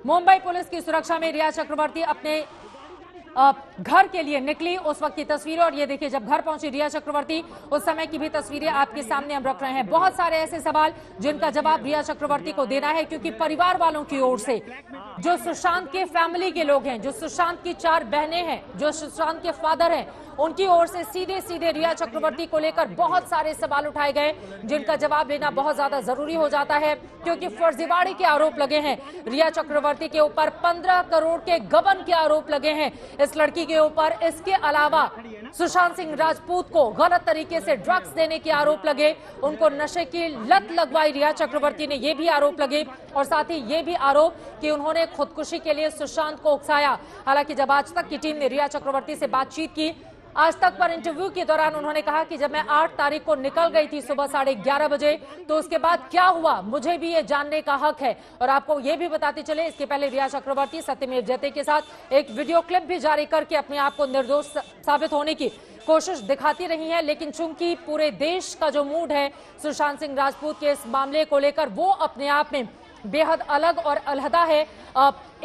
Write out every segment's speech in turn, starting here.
Mumbai police की सुरक्षा में रिया चक्रवर्ती अपने घर के लिए निकली उस वक्त की तस्वीरें। और ये देखिए, जब घर पहुंची रिया चक्रवर्ती, उस समय की भी तस्वीरें आपके सामने हम रख रहे हैं। बहुत सारे ऐसे सवाल जिनका जवाब रिया चक्रवर्ती को देना है, क्योंकि परिवार वालों की ओर से, जो सुशांत के फैमिली के लोग हैं, जो सुशांत की 4 बहनें हैं, जो सुशांत के फादर हैं, उनकी ओर से सीधे सीधे रिया चक्रवर्ती को लेकर बहुत सारे सवाल उठाए गए, जिनका जवाब लेना बहुत ज्यादा जरूरी हो जाता है, क्योंकि फर्जीवाड़े के आरोप लगे हैं रिया चक्रवर्ती के ऊपर। 15 करोड़ के गबन के आरोप लगे हैं इस लड़की के ऊपर। इसके अलावा सुशांत सिंह राजपूत को गलत तरीके से ड्रग्स देने के आरोप लगे, उनको नशे की लत लगवाई रिया चक्रवर्ती ने, ये भी आरोप लगे। और साथ ही ये भी आरोप कि उन्होंने खुदकुशी के लिए सुशांत को उकसाया। हालांकि जब आज तक की टीम ने रिया चक्रवर्ती से बातचीत की, आज तक पर इंटरव्यू के दौरान उन्होंने कहा कि जब मैं 8 तारीख को निकल गई थी सुबह 11:30 बजे, तो उसके बाद क्या हुआ मुझे भी ये जानने का हक है। और आपको ये भी बताते चले, इसके पहले रिया चक्रवर्ती सत्यमेव जयते के साथ एक वीडियो क्लिप भी जारी करके अपने आप को निर्दोष साबित होने की कोशिश दिखाती रही है। लेकिन चूंकि पूरे देश का जो मूड है सुशांत सिंह राजपूत के इस मामले को लेकर, वो अपने आप में बेहद अलग और अलहदा है।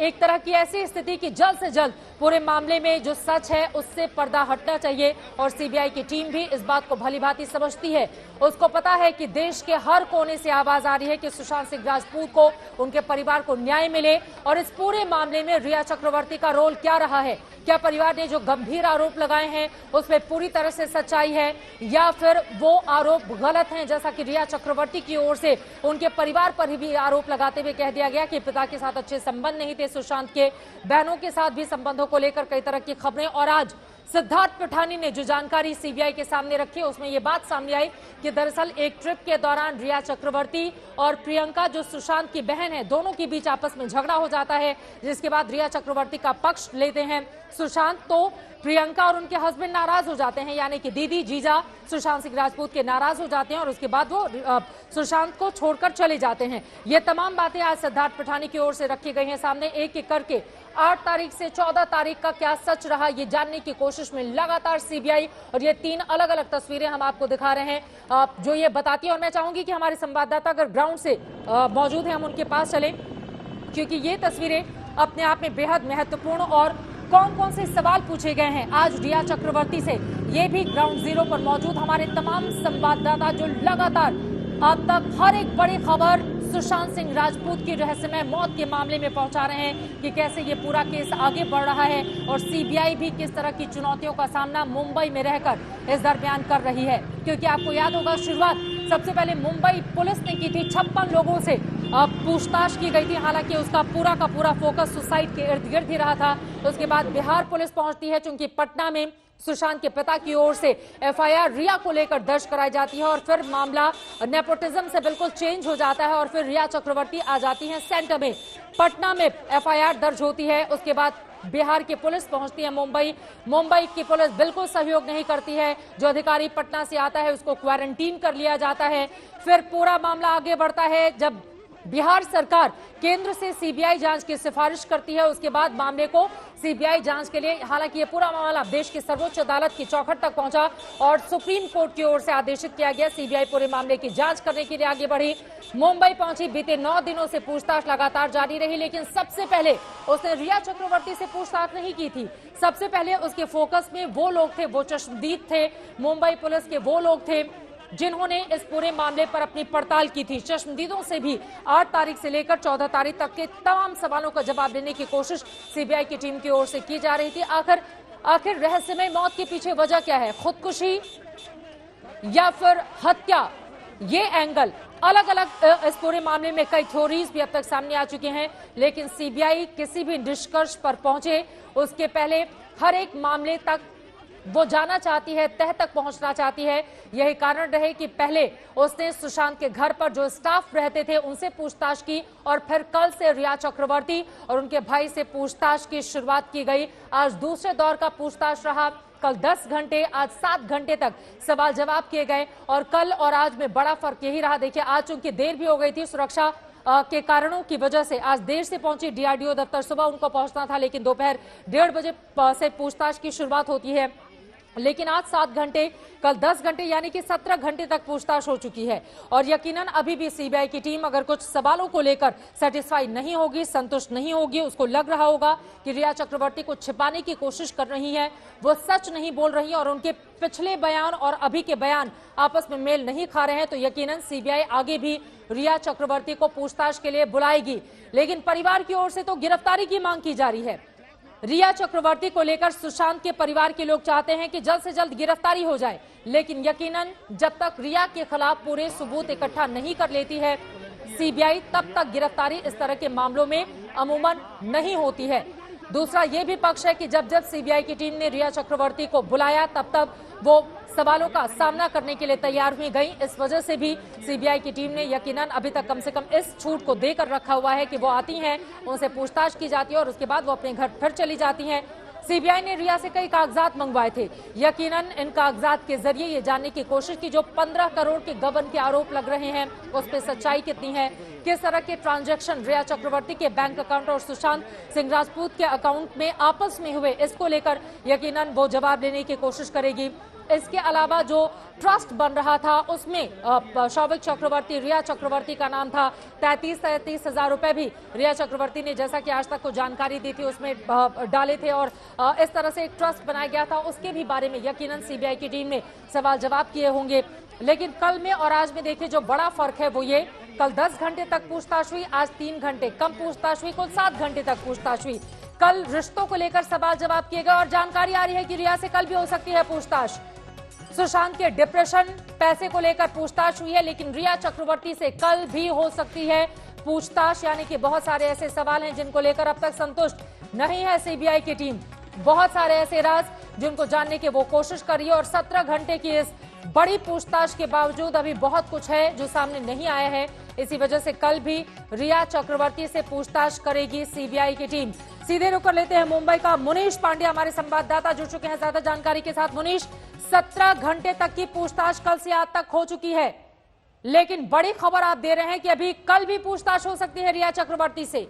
एक तरह की ऐसी स्थिति कि जल्द से जल्द पूरे मामले में जो सच है उससे पर्दा हटना चाहिए। और सीबीआई की टीम भी इस बात को भलीभांति समझती है। उसको पता है कि देश के हर कोने से आवाज आ रही है कि सुशांत सिंह राजपूत को, उनके परिवार को न्याय मिले। और इस पूरे मामले में रिया चक्रवर्ती का रोल क्या रहा है, क्या परिवार ने जो गंभीर आरोप लगाए हैं उसमें पूरी तरह से सच्चाई है, या फिर वो आरोप गलत हैं, जैसा कि रिया चक्रवर्ती की ओर से उनके परिवार पर भी आरोप लगाते हुए कह दिया गया कि पिता के साथ अच्छे संबंध नहीं थे सुशांत के, बहनों के साथ भी संबंधों को लेकर कई तरह की खबरें। और आज सिद्धार्थ पिठानी ने जो जानकारी सीबीआई के सामने रखी, उसमें यह बात सामने आई कि दरअसल एक ट्रिप के दौरान रिया चक्रवर्ती और प्रियंका, जो सुशांत की बहन है, दोनों के बीच आपस में झगड़ा हो जाता है, जिसके बाद रिया चक्रवर्ती का पक्ष लेते हैं सुशांत। तो प्रियंका और उनके हस्बैंड नाराज हो जाते हैं, यानी कि दीदी जीजा सुशांत सिंह राजपूत के नाराज हो जाते हैं और उसके बाद वो सुशांत को छोड़कर चले जाते हैं। ये तमाम बातें आज सिद्धार्थ पिठानी की ओर से रखी गई हैं सामने, एक एक करके 8 तारीख से 14 तारीख का क्या सच रहा, ये जानने की कोशिश में लगातार सीबीआई। और ये 3 अलग अलग तस्वीरें हम आपको दिखा रहे हैं जो ये बताती है। और मैं चाहूंगी कि हमारे संवाददाता अगर ग्राउंड से मौजूद हैं, हम उनके पास चलें, क्योंकि ये तस्वीरें अपने आप में बेहद महत्वपूर्ण। और कौन कौन से सवाल पूछे गए हैं आज रिया चक्रवर्ती से, ये भी ग्राउंड जीरो पर मौजूद हमारे तमाम संवाददाता, जो लगातार अब तक हर एक बड़ी खबर सुशांत सिंह राजपूत की रहस्यमय मौत के मामले में पहुंचा रहे हैं कि कैसे ये पूरा केस आगे बढ़ रहा है और सीबीआई भी किस तरह की चुनौतियों का सामना मुंबई में रहकर इस दरमियान कर रही है। क्योंकि आपको याद होगा, शुरुआत सबसे पहले मुंबई पुलिस ने की थी, 56 लोगों से पूछताछ की गई थी। हालांकि उसका पूरा का पूरा फोकस सुसाइड के इर्द गिर्द ही रहा था। उसके बाद बिहार पुलिस पहुंचती है, चूंकि पटना में सुशांत के पिता की ओर से एफआईआर रिया को लेकर दर्ज कराई जाती है और फिर मामला नेपोटिज्म से बिल्कुल चेंज हो जाता है और फिर रिया चक्रवर्ती आ जाती है सेंटर में। पटना में एफआईआर दर्ज होती है, उसके बाद बिहार की पुलिस पहुंचती है मुंबई की पुलिस बिल्कुल सहयोग नहीं करती है। जो अधिकारी पटना से आता है उसको क्वारंटीन कर लिया जाता है। फिर पूरा मामला आगे बढ़ता है जब बिहार सरकार केंद्र से सीबीआई जांच की सिफारिश करती है। उसके बाद मामले को सीबीआई जांच के लिए, हालांकि ये पूरा मामला देश की सर्वोच्च अदालत की चौखट तक पहुंचा और सुप्रीम कोर्ट की ओर से आदेशित किया गया। सीबीआई पूरे मामले की जांच करने के लिए आगे बढ़ी, मुंबई पहुंची। बीते 9 दिनों से पूछताछ लगातार जारी रही, लेकिन सबसे पहले उसने रिया चक्रवर्ती से पूछताछ नहीं की थी। सबसे पहले उसके फोकस में वो लोग थे, वो चश्मदीद थे, मुंबई पुलिस के वो लोग थे जिन्होंने इस पूरे मामले पर अपनी पड़ताल की थी। चश्मदीदों से भी 8 तारीख से लेकर 14 तारीख तक के तमाम सवालों का जवाब देने की कोशिश सीबीआई की टीम की ओर से की जा रही थी। आखिर रहस्यमय मौत के पीछे वजह क्या है, खुदकुशी या फिर हत्या, ये एंगल अलग अलग इस पूरे मामले में कई थ्योरीज भी अब तक सामने आ चुके हैं। लेकिन सीबीआई किसी भी निष्कर्ष पर पहुंचे उसके पहले हर एक मामले तक वो जाना चाहती है, तह तक पहुंचना चाहती है। यही कारण रहे कि पहले उसने सुशांत के घर पर जो स्टाफ रहते थे उनसे पूछताछ की और फिर कल से रिया चक्रवर्ती और उनके भाई से पूछताछ की शुरुआत की गई। आज दूसरे दौर का पूछताछ रहा, कल 10 घंटे, आज 7 घंटे तक सवाल जवाब किए गए और कल और आज में बड़ा फर्क यही रहा। देखिए, आज चूंकि देर भी हो गई थी सुरक्षा के कारणों की वजह से, आज देर से पहुंची डीआरडीओ दफ्तर, सुबह उनको पहुंचना था, लेकिन दोपहर 1:30 बजे से पूछताछ की शुरुआत होती है। लेकिन आज 7 घंटे, कल 10 घंटे यानी कि 17 घंटे तक पूछताछ हो चुकी है। और यकीनन अभी भी सीबीआई की टीम अगर कुछ सवालों को लेकर सेटिस्फाई नहीं होगी, संतुष्ट नहीं होगी, उसको लग रहा होगा कि रिया चक्रवर्ती को छिपाने की कोशिश कर रही है, वो सच नहीं बोल रही और उनके पिछले बयान और अभी के बयान आपस में मेल नहीं खा रहे हैं, तो यकीनन सीबीआई आगे भी रिया चक्रवर्ती को पूछताछ के लिए बुलाएगी। लेकिन परिवार की ओर से तो गिरफ्तारी की मांग की जा रही है। रिया चक्रवर्ती को लेकर सुशांत के परिवार के लोग चाहते हैं कि जल्द से जल्द गिरफ्तारी हो जाए, लेकिन यकीनन जब तक रिया के खिलाफ पूरे सबूत इकट्ठा नहीं कर लेती है सीबीआई, तब तक गिरफ्तारी इस तरह के मामलों में अमूमन नहीं होती है। दूसरा ये भी पक्ष है कि जब जब सीबीआई की टीम ने रिया चक्रवर्ती को बुलाया तब तब वो सवालों का सामना करने के लिए तैयार हुई गई। इस वजह से भी सीबीआई की टीम ने यकीनन अभी तक कम से कम इस छूट को देकर रखा हुआ है कि वो आती हैं, उनसे पूछताछ की जाती है और उसके बाद वो अपने घर फिर चली जाती हैं। सीबीआई ने रिया से कई कागजात मंगवाए थे। यकीनन इन कागजात के जरिए ये जानने की कोशिश की जो 15 करोड़ के गबन के आरोप लग रहे हैं उस पर सच्चाई कितनी है, किस तरह के ट्रांजैक्शन रिया चक्रवर्ती के बैंक अकाउंट और सुशांत सिंह राजपूत के अकाउंट में आपस में हुए, इसको लेकर यकीनन वो जवाब देने की कोशिश करेगी। इसके अलावा जो ट्रस्ट बन रहा था उसमें शौविक चक्रवर्ती, रिया चक्रवर्ती का नाम था। 33 हजार रुपए भी रिया चक्रवर्ती ने, जैसा कि आज तक को जानकारी दी थी, उसमें डाले थे और इस तरह से एक ट्रस्ट बनाया गया था। उसके भी बारे में यकीनन सीबीआई की टीम ने सवाल जवाब किए होंगे। लेकिन कल में और आज में देखिए जो बड़ा फर्क है वो ये, कल 10 घंटे तक पूछताछ हुई, आज 3 घंटे कम पूछताछ हुई, कुल 7 घंटे तक पूछताछ हुई। कल रिश्तों को लेकर सवाल जवाब किए गए और जानकारी आ रही है कि रिया से कल भी हो सकती है पूछताछ। सुशांत के डिप्रेशन, पैसे को लेकर पूछताछ हुई है, लेकिन रिया चक्रवर्ती से कल भी हो सकती है पूछताछ। यानी कि बहुत सारे ऐसे सवाल हैं जिनको लेकर अब तक संतुष्ट नहीं है सीबीआई की टीम। बहुत सारे ऐसे राज जिनको जानने की वो कोशिश कर रही है और 17 घंटे की इस बड़ी पूछताछ के बावजूद अभी बहुत कुछ है जो सामने नहीं आया है। इसी वजह से कल भी रिया चक्रवर्ती से पूछताछ करेगी सीबीआई की टीम। सीधे रुक कर लेते हैं मुंबई का मुनीश पांडे, हमारे संवाददाता जुड़ चुके हैं ज्यादा जानकारी के साथ। मुनीश, 17 घंटे तक की पूछताछ कल से आज तक हो चुकी है, लेकिन बड़ी खबर आप दे रहे हैं कि अभी कल भी पूछताछ हो सकती है रिया चक्रवर्ती से।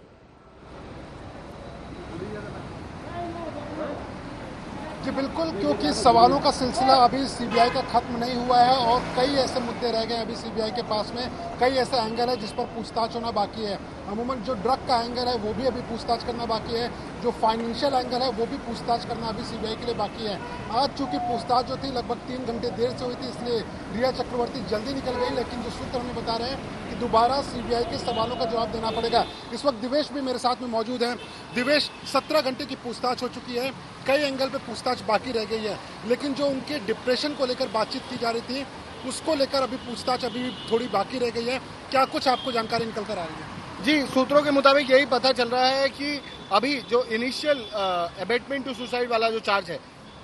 जी बिल्कुल, क्योंकि सवालों का सिलसिला अभी सीबीआई का खत्म नहीं हुआ है और कई ऐसे मुद्दे रह गए अभी सीबीआई के पास में। कई ऐसे एंगल है जिस पर पूछताछ होना बाकी है। अमूमन जो ड्रग का एंगल है वो भी अभी पूछताछ करना बाकी है, जो फाइनेंशियल एंगल है वो भी पूछताछ करना अभी सीबीआई के लिए बाकी है। आज चूंकि पूछताछ जो थी लगभग 3 घंटे देर से हुई थी, इसलिए रिया चक्रवर्ती जल्दी निकल गई, लेकिन जो सूत्र हमें बता रहे हैं कि दोबारा सीबीआई के सवालों का जवाब देना पड़ेगा। इस वक्त दिवेश भी मेरे साथ में मौजूद है। दिवेश, 17 घंटे की पूछताछ हो चुकी है, कई एंगल पे पूछताछ बाकी रह गई है, लेकिन जो उनके डिप्रेशन को लेकर बातचीत की जा रही थी उसको लेकर अभी पूछताछ अभी थोड़ी बाकी रह गई है। क्या कुछ आपको जानकारी निकल कर आ रही है? जी, सूत्रों के मुताबिक यही पता चल रहा है कि अभी जो इनिशियल अबेटमेंट टू सुसाइड वाला जो चार्ज है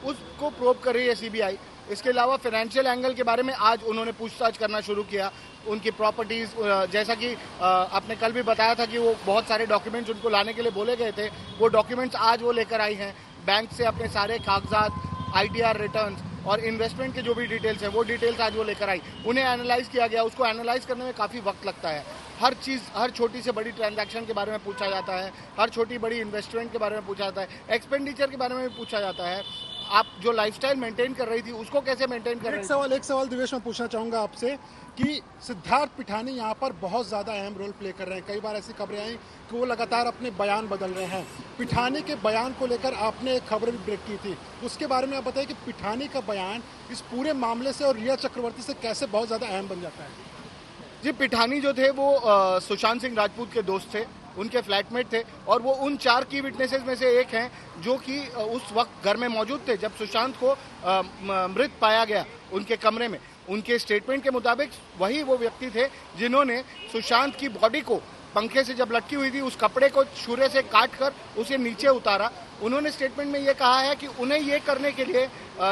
उसको प्रोब कर रही है सीबीआई। इसके अलावा फाइनेंशियल एंगल के बारे में आज उन्होंने पूछताछ करना शुरू किया। उनकी प्रॉपर्टीज, जैसा कि आपने कल भी बताया था कि वो बहुत सारे डॉक्यूमेंट्स उनको लाने के लिए बोले गए थे, वो डॉक्यूमेंट्स आज वो लेकर आई हैं। बैंक से अपने सारे कागजात, आईटीआर रिटर्न्स और इन्वेस्टमेंट के जो भी डिटेल्स हैं वो डिटेल्स आज वो लेकर आई। उन्हें एनालाइज किया गया। उसको एनालाइज करने में काफ़ी वक्त लगता है। हर चीज़, हर छोटी से बड़ी ट्रांजैक्शन के बारे में पूछा जाता है, हर छोटी बड़ी इन्वेस्टमेंट के बारे में पूछा जाता है, एक्सपेंडिचर के बारे में भी पूछा जाता है। आप जो लाइफस्टाइल मेंटेन कर रही थी उसको कैसे मेंटेन कर रही थी। एक सवाल दिवेश मैं पूछना चाहूंगा आपसे कि सिद्धार्थ पिठानी यहाँ पर बहुत ज़्यादा अहम रोल प्ले कर रहे हैं। कई बार ऐसी खबरें आई कि वो लगातार अपने बयान बदल रहे हैं। पिठानी के बयान को लेकर आपने एक खबर भी ब्रेक की थी, उसके बारे में आप बताइए कि पिठानी का बयान इस पूरे मामले से और रिया चक्रवर्ती से कैसे बहुत ज़्यादा अहम बन जाता है। जी, पिठानी जो थे वो सुशांत सिंह राजपूत के दोस्त थे, उनके फ्लैटमेट थे और वो उन 4 की विटनेसेस में से एक हैं जो कि उस वक्त घर में मौजूद थे जब सुशांत को मृत पाया गया उनके कमरे में। उनके स्टेटमेंट के मुताबिक वही वो व्यक्ति थे जिन्होंने सुशांत की बॉडी को पंखे से जब लटकी हुई थी उस कपड़े को छुरे से काट कर उसे नीचे उतारा। उन्होंने स्टेटमेंट में ये कहा है कि उन्हें ये करने के लिए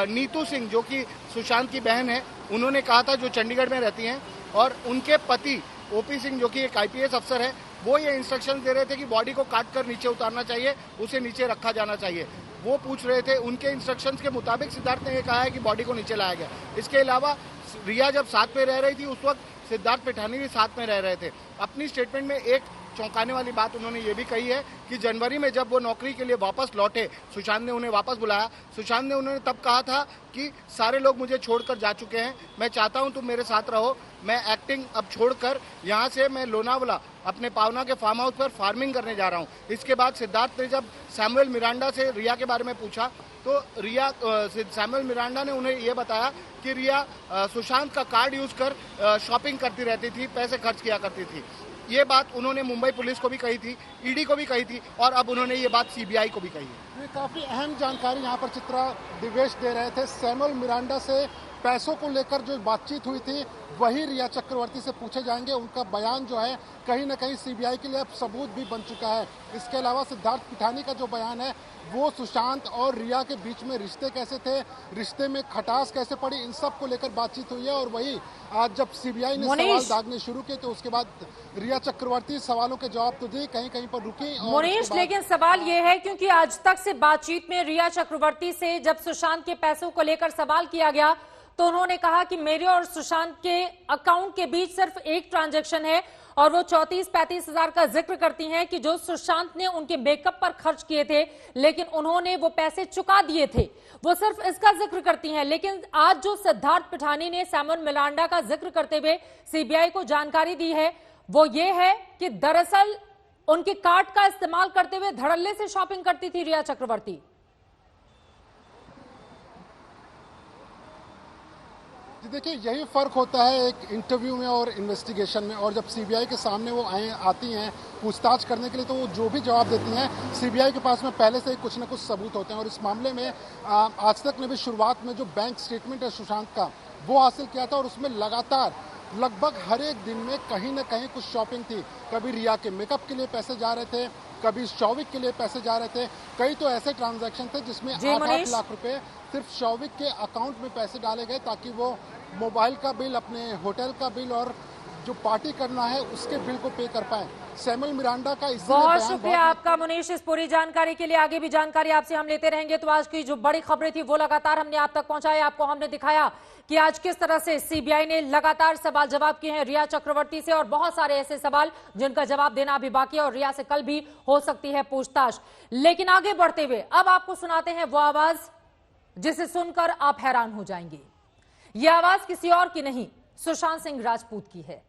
नीतू सिंह, जो कि सुशांत की बहन है, उन्होंने कहा था, जो चंडीगढ़ में रहती हैं, और उनके पति ओपी सिंह जो कि एक आईपीएस अफसर है, वो ये इंस्ट्रक्शन दे रहे थे कि बॉडी को काट कर नीचे उतारना चाहिए, उसे नीचे रखा जाना चाहिए। वो पूछ रहे थे, उनके इंस्ट्रक्शंस के मुताबिक सिद्धार्थ ने ये कहा है कि बॉडी को नीचे लाया गया। इसके अलावा रिया जब साथ में रह रही थी उस वक्त सिद्धार्थ पिठानी भी साथ में रह रहे थे। अपनी स्टेटमेंट में एक चौंकाने वाली बात उन्होंने ये भी कही है कि जनवरी में जब वो नौकरी के लिए वापस लौटे, सुशांत ने उन्हें वापस बुलाया। सुशांत ने उन्होंने तब कहा था कि सारे लोग मुझे छोड़कर जा चुके हैं, मैं चाहता हूं तुम मेरे साथ रहो। मैं एक्टिंग अब छोड़कर यहाँ से मैं लोनावला अपने पावना के फार्म हाउस पर फार्मिंग करने जा रहा हूँ। इसके बाद सिद्धार्थ ने जब सैमुअल मिरांडा से रिया के बारे में पूछा तो सैमुअल मिरांडा ने उन्हें यह बताया कि रिया सुशांत का कार्ड यूज कर शॉपिंग करती रहती थी, पैसे खर्च किया करती थी। ये बात उन्होंने मुंबई पुलिस को भी कही थी, ईडी को भी कही थी और अब उन्होंने ये बात सीबीआई को भी कही है। ये काफी अहम जानकारी यहाँ पर चित्रा दिवेश दे रहे थे। सैमुअल मिरांडा से पैसों को लेकर जो बातचीत हुई थी वही रिया चक्रवर्ती से पूछे जाएंगे। उनका बयान जो है कहीं ना कहीं सीबीआई के लिए अब सबूत भी बन चुका है। इसके अलावा सिद्धार्थ पिठानी का जो बयान है वो सुशांत और रिया के बीच में रिश्ते कैसे थे, रिश्ते में खटास कैसे पड़ी, इन सब को लेकर बातचीत हुई है। और वही आज जब सीबीआई ने सवाल दागने शुरू किए तो उसके बाद रिया चक्रवर्ती सवालों के जवाब तो दी, कहीं कहीं पर रुकी। मुनीश, लेकिन सवाल ये है क्योंकि आज तक से बातचीत में रिया चक्रवर्ती से जब सुशांत के पैसों को लेकर सवाल किया गया तो उन्होंने कहा कि मेरे और सुशांत के अकाउंट के बीच सिर्फ एक ट्रांजैक्शन है और वो 34-35 हजार का जिक्र करती हैं कि जो सुशांत ने उनके मेकअप पर खर्च किए थे, लेकिन उन्होंने वो पैसे चुका दिए थे। वो सिर्फ इसका जिक्र करती हैं। लेकिन आज जो सिद्धार्थ पिठानी ने सैमुअल मिरांडा का जिक्र करते हुए सीबीआई को जानकारी दी है वो ये है कि दरअसल उनके कार्ड का इस्तेमाल करते हुए धड़ल्ले से शॉपिंग करती थी रिया चक्रवर्ती। देखिए, यही फर्क होता है एक इंटरव्यू में और इन्वेस्टिगेशन में। और जब सीबीआई के सामने वो आती हैं पूछताछ करने के लिए तो वो जो भी जवाब देती हैं सीबीआई के पास में पहले से ही कुछ ना कुछ सबूत होते हैं। और इस मामले में आज तक ने भी शुरुआत में जो बैंक स्टेटमेंट है सुशांत का वो हासिल किया था और उसमें लगातार लगभग हर एक दिन में कहीं ना कहीं कुछ शॉपिंग थी। कभी रिया के मेकअप के लिए पैसे जा रहे थे, कभी शौविक के लिए पैसे जा रहे थे। कई तो ऐसे ट्रांजैक्शन थे जिसमें 8-8 लाख रुपए सिर्फ शौविक के अकाउंट में पैसे डाले गए ताकि वो मोबाइल का बिल, अपने होटल का बिल और जो पार्टी करना है उसके बिल को पे कर पाए। सैमुअल मिरांडा का बहुत शुक्रिया आपका मुनीश इस पूरी जानकारी के लिए। आगे भी जानकारी आपसे हम लेते रहेंगे। तो आज की जो बड़ी खबरें थी वो लगातार हमने आप तक पहुंचाई। आपको हमने दिखाया कि आज किस तरह से सीबीआई ने लगातार सवाल जवाब किए हैं रिया चक्रवर्ती से और बहुत सारे ऐसे सवाल जिनका जवाब देना अभी बाकी है और रिया से कल भी हो सकती है पूछताछ। लेकिन आगे बढ़ते हुए अब आपको सुनाते हैं वो आवाज जिसे सुनकर आप हैरान हो जाएंगे। यह आवाज किसी और की नहीं, सुशांत सिंह राजपूत की है।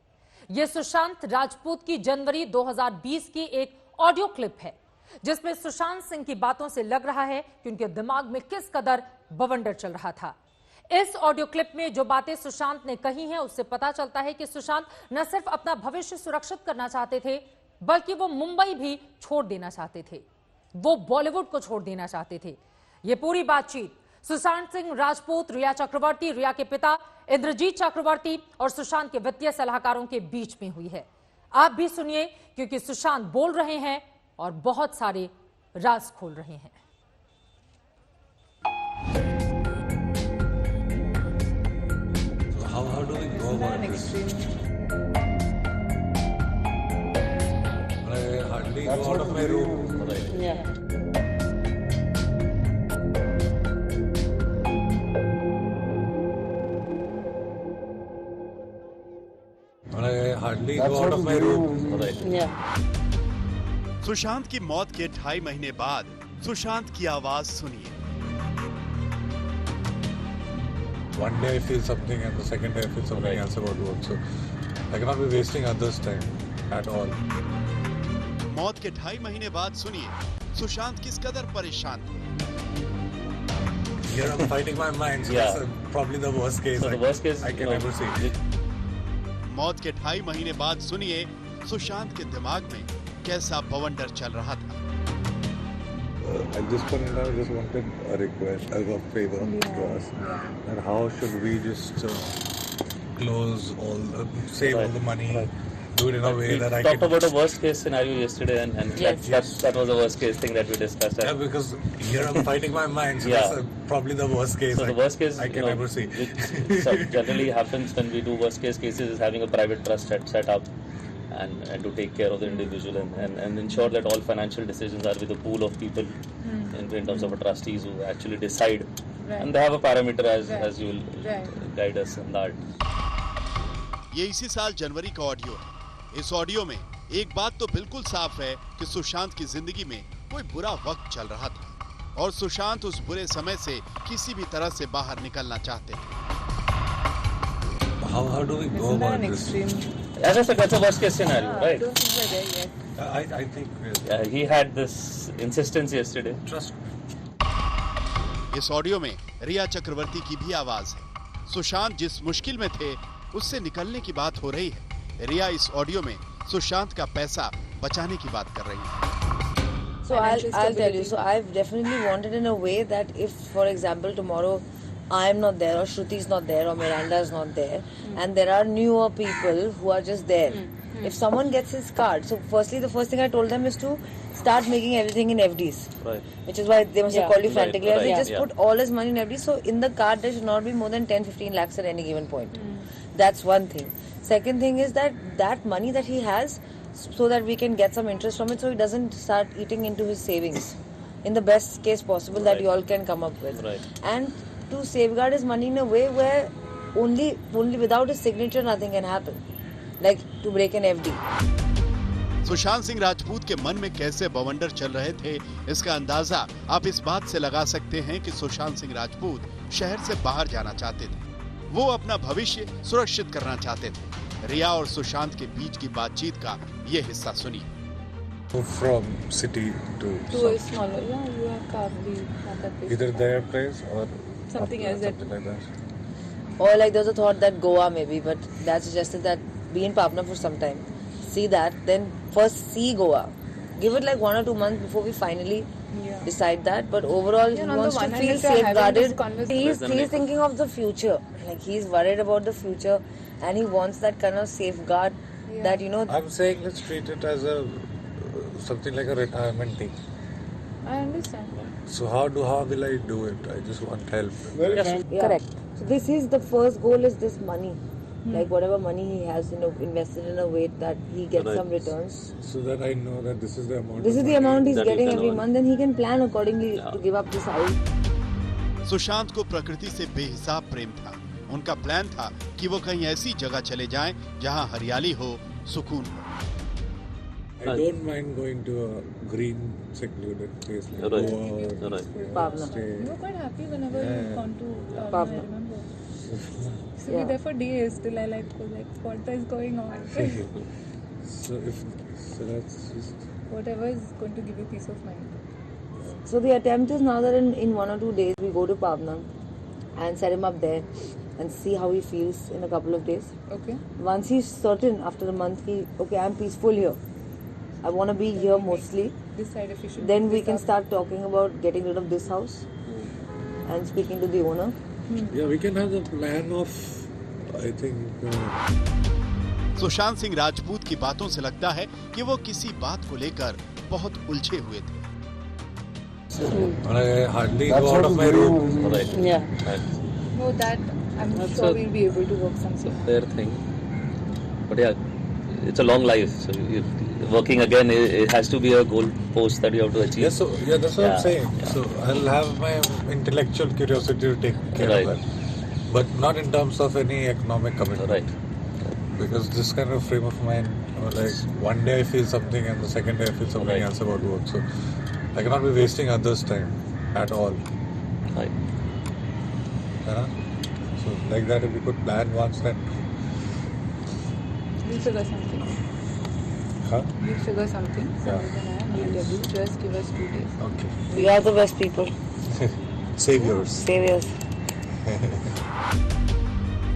यह सुशांत राजपूत की जनवरी 2020 की एक ऑडियो क्लिप है जिसमें सुशांत सिंह की बातों से लग रहा है कि उनके दिमाग में किस कदर बवंडर चल रहा था। इस ऑडियो क्लिप में जो बातें सुशांत ने कही हैं उससे पता चलता है कि सुशांत न सिर्फ अपना भविष्य सुरक्षित करना चाहते थे बल्कि वो मुंबई भी छोड़ देना चाहते थे, वो बॉलीवुड को छोड़ देना चाहते थे। ये पूरी बातचीत सुशांत सिंह राजपूत, रिया चक्रवर्ती, रिया के पिता इंद्रजीत चक्रवर्ती और सुशांत के वित्तीय सलाहकारों के बीच में हुई है। आप भी सुनिए क्योंकि सुशांत बोल रहे हैं और बहुत सारे राज खोल रहे हैं। How do we go about this? I hardly go out of my room. Yeah. I hardly go out of my room. Yeah. Sushant की मौत के 2.5 महीने बाद सुशांत की आवाज सुनिए। One day I feel something and the second day I feel something else about work. So I cannot be wasting others' time at all. मौत के 2.5 महीने बाद सुनिए सुशांत किस कदर परेशान थे। Here I'm fighting my mind. So Yeah. that's probably the worst case. So the worst case I can ever see. मौत के 2.5 महीने बाद सुनिए सुशांत के दिमाग में कैसा बवंडर चल रहा था। At this point in time, I just wanted a request, a favor to us. And how should we just close save all the money, do it in a way that I talked can... about a worst case scenario yesterday and that was the worst case thing that we discussed. Yeah, because here I'm fighting my mind, so Yeah. that's probably the worst case So the worst case I can ever see. which generally happens when we do worst case cases is having a private trust set up and to take care of the individual and ensure that all financial decisions are with a pool of people in terms of a trustees who actually decide. And they have a parameter as you will guide us in that. ये इसी साल जनवरी का audio है। इस audio में एक बात तो बिल्कुल साफ है कि सुशांत की जिंदगी में कोई बुरा वक्त चल रहा था और सुशांत उस बुरे समय से किसी भी तरह से बाहर निकलना चाहते थे। How do we go Isn't that about an this? extreme? As I said, that's a worst case scenario, right? Those things are there yet. I think He had this insistence yesterday. trust. इस audio में रिया चक्रवर्ती की भी आवाज है। सुशांत जिस मुश्किल में थे उससे निकलने की बात हो रही है। रिया इस ऑडियो में सुशांत का पैसा बचाने की बात कर रही है। So I'll tell you. So I've definitely wanted in a way that if, for example, tomorrow I'm not there or Shruti's not there or Miranda's not there and there are newer people who are just there. If someone gets his card, so firstly the first thing I told them is to start making everything in FDs. Right. Which is why they must have called you frantically. Right, They right, just yeah. put all his money in FDs. So in the card there should not be more than 10-15 lakhs at any given point. That's one thing. Second thing is that money that he has, so that we can get some interest from it, so he doesn't start eating into his savings in the best case possible that Right. you all can come up with. Right. And to safeguard his money in a way where only without his signature nothing can happen, like to break an FD. Sushant Singh Rajput के मन में कैसे बवंडर चल रहे थे, इसका अंदाजा आप इस बात से लगा सकते हैं कि सुशांत सिंह राजपूत शहर से बाहर जाना चाहते थे। वो अपना भविष्य सुरक्षित करना चाहते थे। रिया और सुशांत के बीच की बातचीत का ये हिस्सा सुनिए। From city to To a smaller, yeah, you have Kavli, have that place. either their place or Something else that- something like that. Or like there was a thought that Goa maybe, but that suggested that be in Pavna for some time, see that, then first see Goa. Give it like 1 or 2 months before we finally Yeah. decide that. But overall, Yeah, he on the wants to one hand, feel if you're having this safeguarded. conversation- He's thinking of the future. Like he's worried about the future, and he wants that kind of safeguard. Yeah. That I'm saying let's treat it as a something like a retirement thing. I understand that. So how will I do it? I just want help. Yeah. Correct. So this is the first goal is this money. Like whatever money he has, invested in a way that he gets Right. some returns. So that I know that this is the amount. This of is the money amount he's that he getting can every earn. month, then he can plan accordingly to give up this house. Sushant को प्रकृति से बेहिसाब प्रेम था। उनका plan था कि वो कहीं ऐसी जगह चले जाएं जहां हरियाली हो, सुकून हो। I don't mind going to a green, secluded place like Right. Goa or Right. Pavna. stay. You were quite happy whenever Yeah. you've gone to Pavna. I remember. So Yeah. we there for days till I was what is going on? So that's just. Whatever is going to give you peace of mind. So the attempt is now that in 1 or 2 days we go to Pavna and set him up there and see how he feels in a couple of days. Okay. Once he's certain after a month, okay, I'm peaceful here. I want to be here mostly. Decide if you should. Then keep we this can up. start talking about getting rid of this house and speaking to the owner. Yeah, we can have the plan of. I think. Sushant Singh Rajput की बातों से लगता है कि वो किसी बात को लेकर बहुत उलझे हुए थे। I hardly go out of my room. Right. Yeah. Right. No, that I'm That's sure a- we'll be able to work something. Fair thing. But yeah, it's a long life. So if working again, it has to be a goal post that you have to achieve. That's what Yeah, I'm saying. yeah. So I'll have my intellectual curiosity to take care Right. of that, but not in terms of any economic commitment. Right. Because this kind of frame of mind, like one day I feel something and the second day I feel something Right. else about work. So I cannot be wasting others' time at all. Right. So like that, if we could plan once, then We'll figure something. We'll figure something. Yeah. We'll tell you. Just give us 2 days. okay. We are the best people. Saviors. Saviors.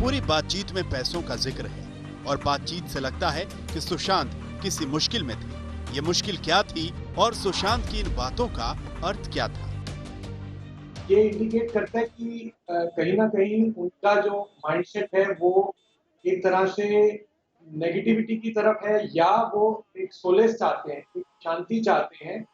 पूरी बातचीत में पैसों का जिक्र है और बातचीत से लगता है कि सुशांत किसी मुश्किल में थे। ये मुश्किल क्या थी और सुशांत की इन बातों का अर्थ क्या था? ये इंडिकेट करता है कि कहीं ना कहीं उनका जो माइंडसेट है वो एक तरह से नेगेटिविटी की तरफ है, या वो एक सोलेस चाहते हैं, एक शांति चाहते हैं।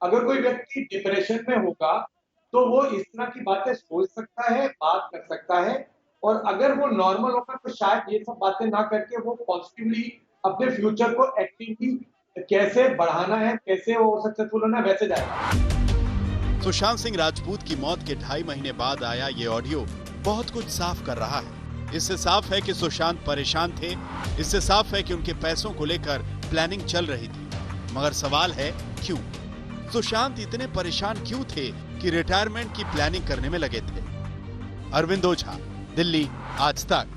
अगर कोई व्यक्ति डिप्रेशन में होगा तो वो इस तरह की बातें सोच सकता है, बात कर सकता है, और अगर वो नॉर्मल होगा तो शायद ये सब बातें ना करके वो पॉजिटिवली अपने फ्यूचर को एक्टिवली कैसे बढ़ाना है, कैसे वो सक्सेसफुल होना है, वैसे जाएगा। सुशांत सिंह राजपूत की मौत के 2.5 महीने बाद आया ये ऑडियो बहुत कुछ साफ कर रहा है। इससे साफ है कि सुशांत परेशान थे। इससे साफ है कि उनके पैसों को लेकर प्लानिंग चल रही थी, मगर सवाल है क्यों? सुशांत इतने परेशान क्यों थे कि रिटायरमेंट की प्लानिंग करने में लगे थे? अरविंद ओझा, दिल्ली, आज तक।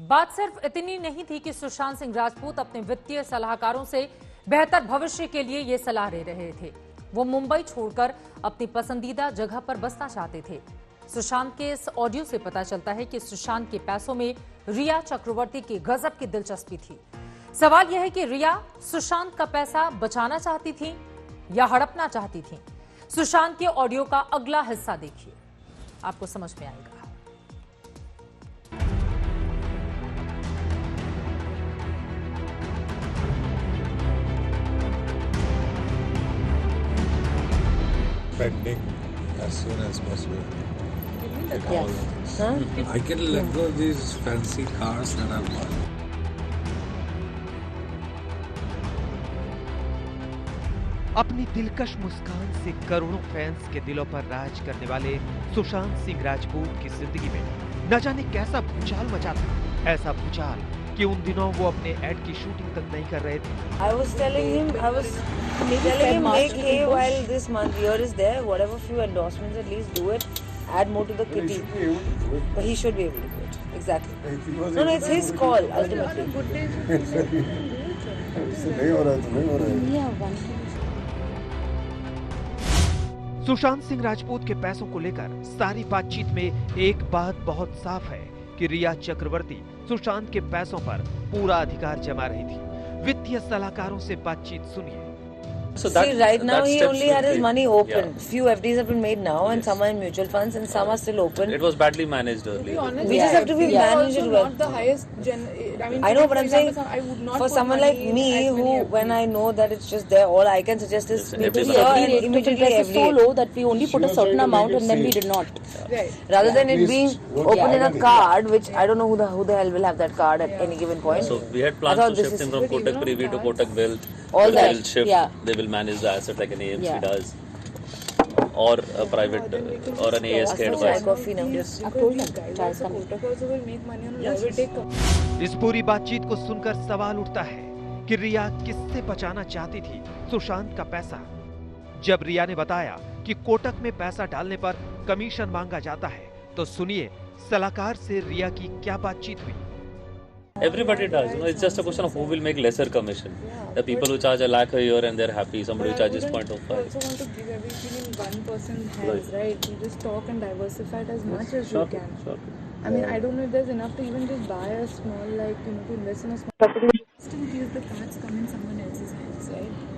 बात सिर्फ इतनी नहीं थी कि सुशांत सिंह राजपूत अपने वित्तीय सलाहकारों से बेहतर भविष्य के लिए ये सलाह दे रहे थे। वो मुंबई छोड़कर अपनी पसंदीदा जगह पर बसना चाहते थे। सुशांत के इस ऑडियो से पता चलता है कि सुशांत के पैसों में रिया चक्रवर्ती की गजब की दिलचस्पी थी। सवाल यह है कि रिया सुशांत का पैसा बचाना चाहती थी या हड़पना चाहती थी। सुशांत के ऑडियो का अगला हिस्सा देखिए, आपको समझ में आएगा। Pending as soon as possible. Yes. I can let go of these fancy cars that I've bought. अपनी दिलकश मुस्कान से करोड़ों फैंस के दिलों पर राज करने वाले सुशांत सिंह राजपूत की जिंदगी में न जाने कैसा भूचाल मचा था। ऐसा भूचाल कि उन दिनों वो अपने एड की शूटिंग तक नहीं कर रहे थे। I was telling him, make hay while this month year is there. Whatever few endorsements, at least do it. Add more to the kitty. But he should be able to do it. Exactly. No, it's his call ultimately. Sushant Singh Rajput के पैसों को लेकर सारी बातचीत में एक बात बहुत साफ है कि रिया चक्रवर्ती सुशांत के पैसों पर पूरा अधिकार जमा रही थी। वित्तीय सलाहकारों से बातचीत सुनिए। So See, right now he steps only had his will be- money open. Yeah. Few FDs have been made now, and Yes. some are in mutual funds, and some are still open. It was badly managed To be earlier. honest, We just have to be we are managed also well. not the highest I mean, I know, for but I'm example, saying I would not for put someone money like in me, as who many when I know that it's just there, all I can suggest is It's an people FD. here Because and the rate of immediately interest is so FD. low that we only put a certain amount and then we did not. Right. Rather than it being open in a Yeah. card, which I don't know who the hell will have that card at any given point. So we had I plans thought to this shift him is- from But even Kotak on Privy to cards- Kotak Wealth. All They that, will shift. yeah. They will manage the asset like an AMC Yeah. does, or a private or an ASK Chai advisor. coffee now. I've told them. Guys, Chai also coming. Kotak also will make money on a take. इस पूरी बातचीत को सुनकर सवाल उठता है कि रिया किससे बचाना चाहती थी सुशांत का पैसा। जब रिया ने बताया कि कोटक में पैसा डालने पर कमीशन मांगा जाता है, तो सुनिए सलाहकार से रिया की क्या बातचीत हुई। Everybody does. You know, it's just a question of who will make lesser commission. The people who charge $1 a year and they're happy. Somebody who charges You 0.05. also want to give everything in one person's hands, right? You just talk and diversify it as much as you can. Sure. I mean, I don't know if there's enough to even just buy a small, like, to invest in a small property. Still, in case the cards come in someone else's hands, right?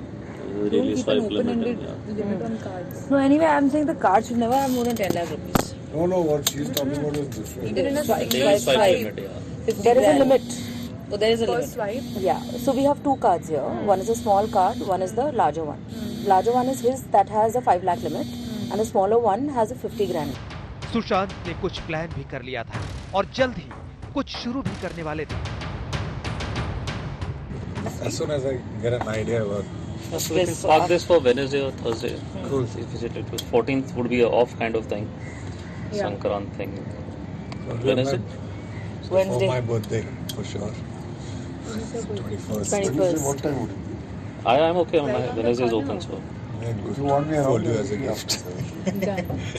Don't Release keep an 5 limit. open-ended limit on cards. No, anyway, I'm saying the card should never have more than 10 lakh rupees. No, what she's talking about is different. Even in a Release 5 Swipe. limit, yeah. There is a limit. So there is a first limit. swipe. Yeah. So we have two cards here. One is a small card, one is the larger one. Larger one is his that has a 5 lakh limit and the smaller one has a 50 grand. Sushant ने कुछ plan भी कर लिया था और जल्द ही कुछ शुरू भी करने वाले थे। As soon as I get an idea about So we can park this for Wednesday or Thursday. Cool. Is it 14th would be a off kind of thing. Yeah. Sankrant thing. Wednesday. Wednesday. For my birthday, for sure. 21st. 21st. What time would it be? I am okay. My Wednesday is open, so Yeah, good. You want me around? For you as a gift.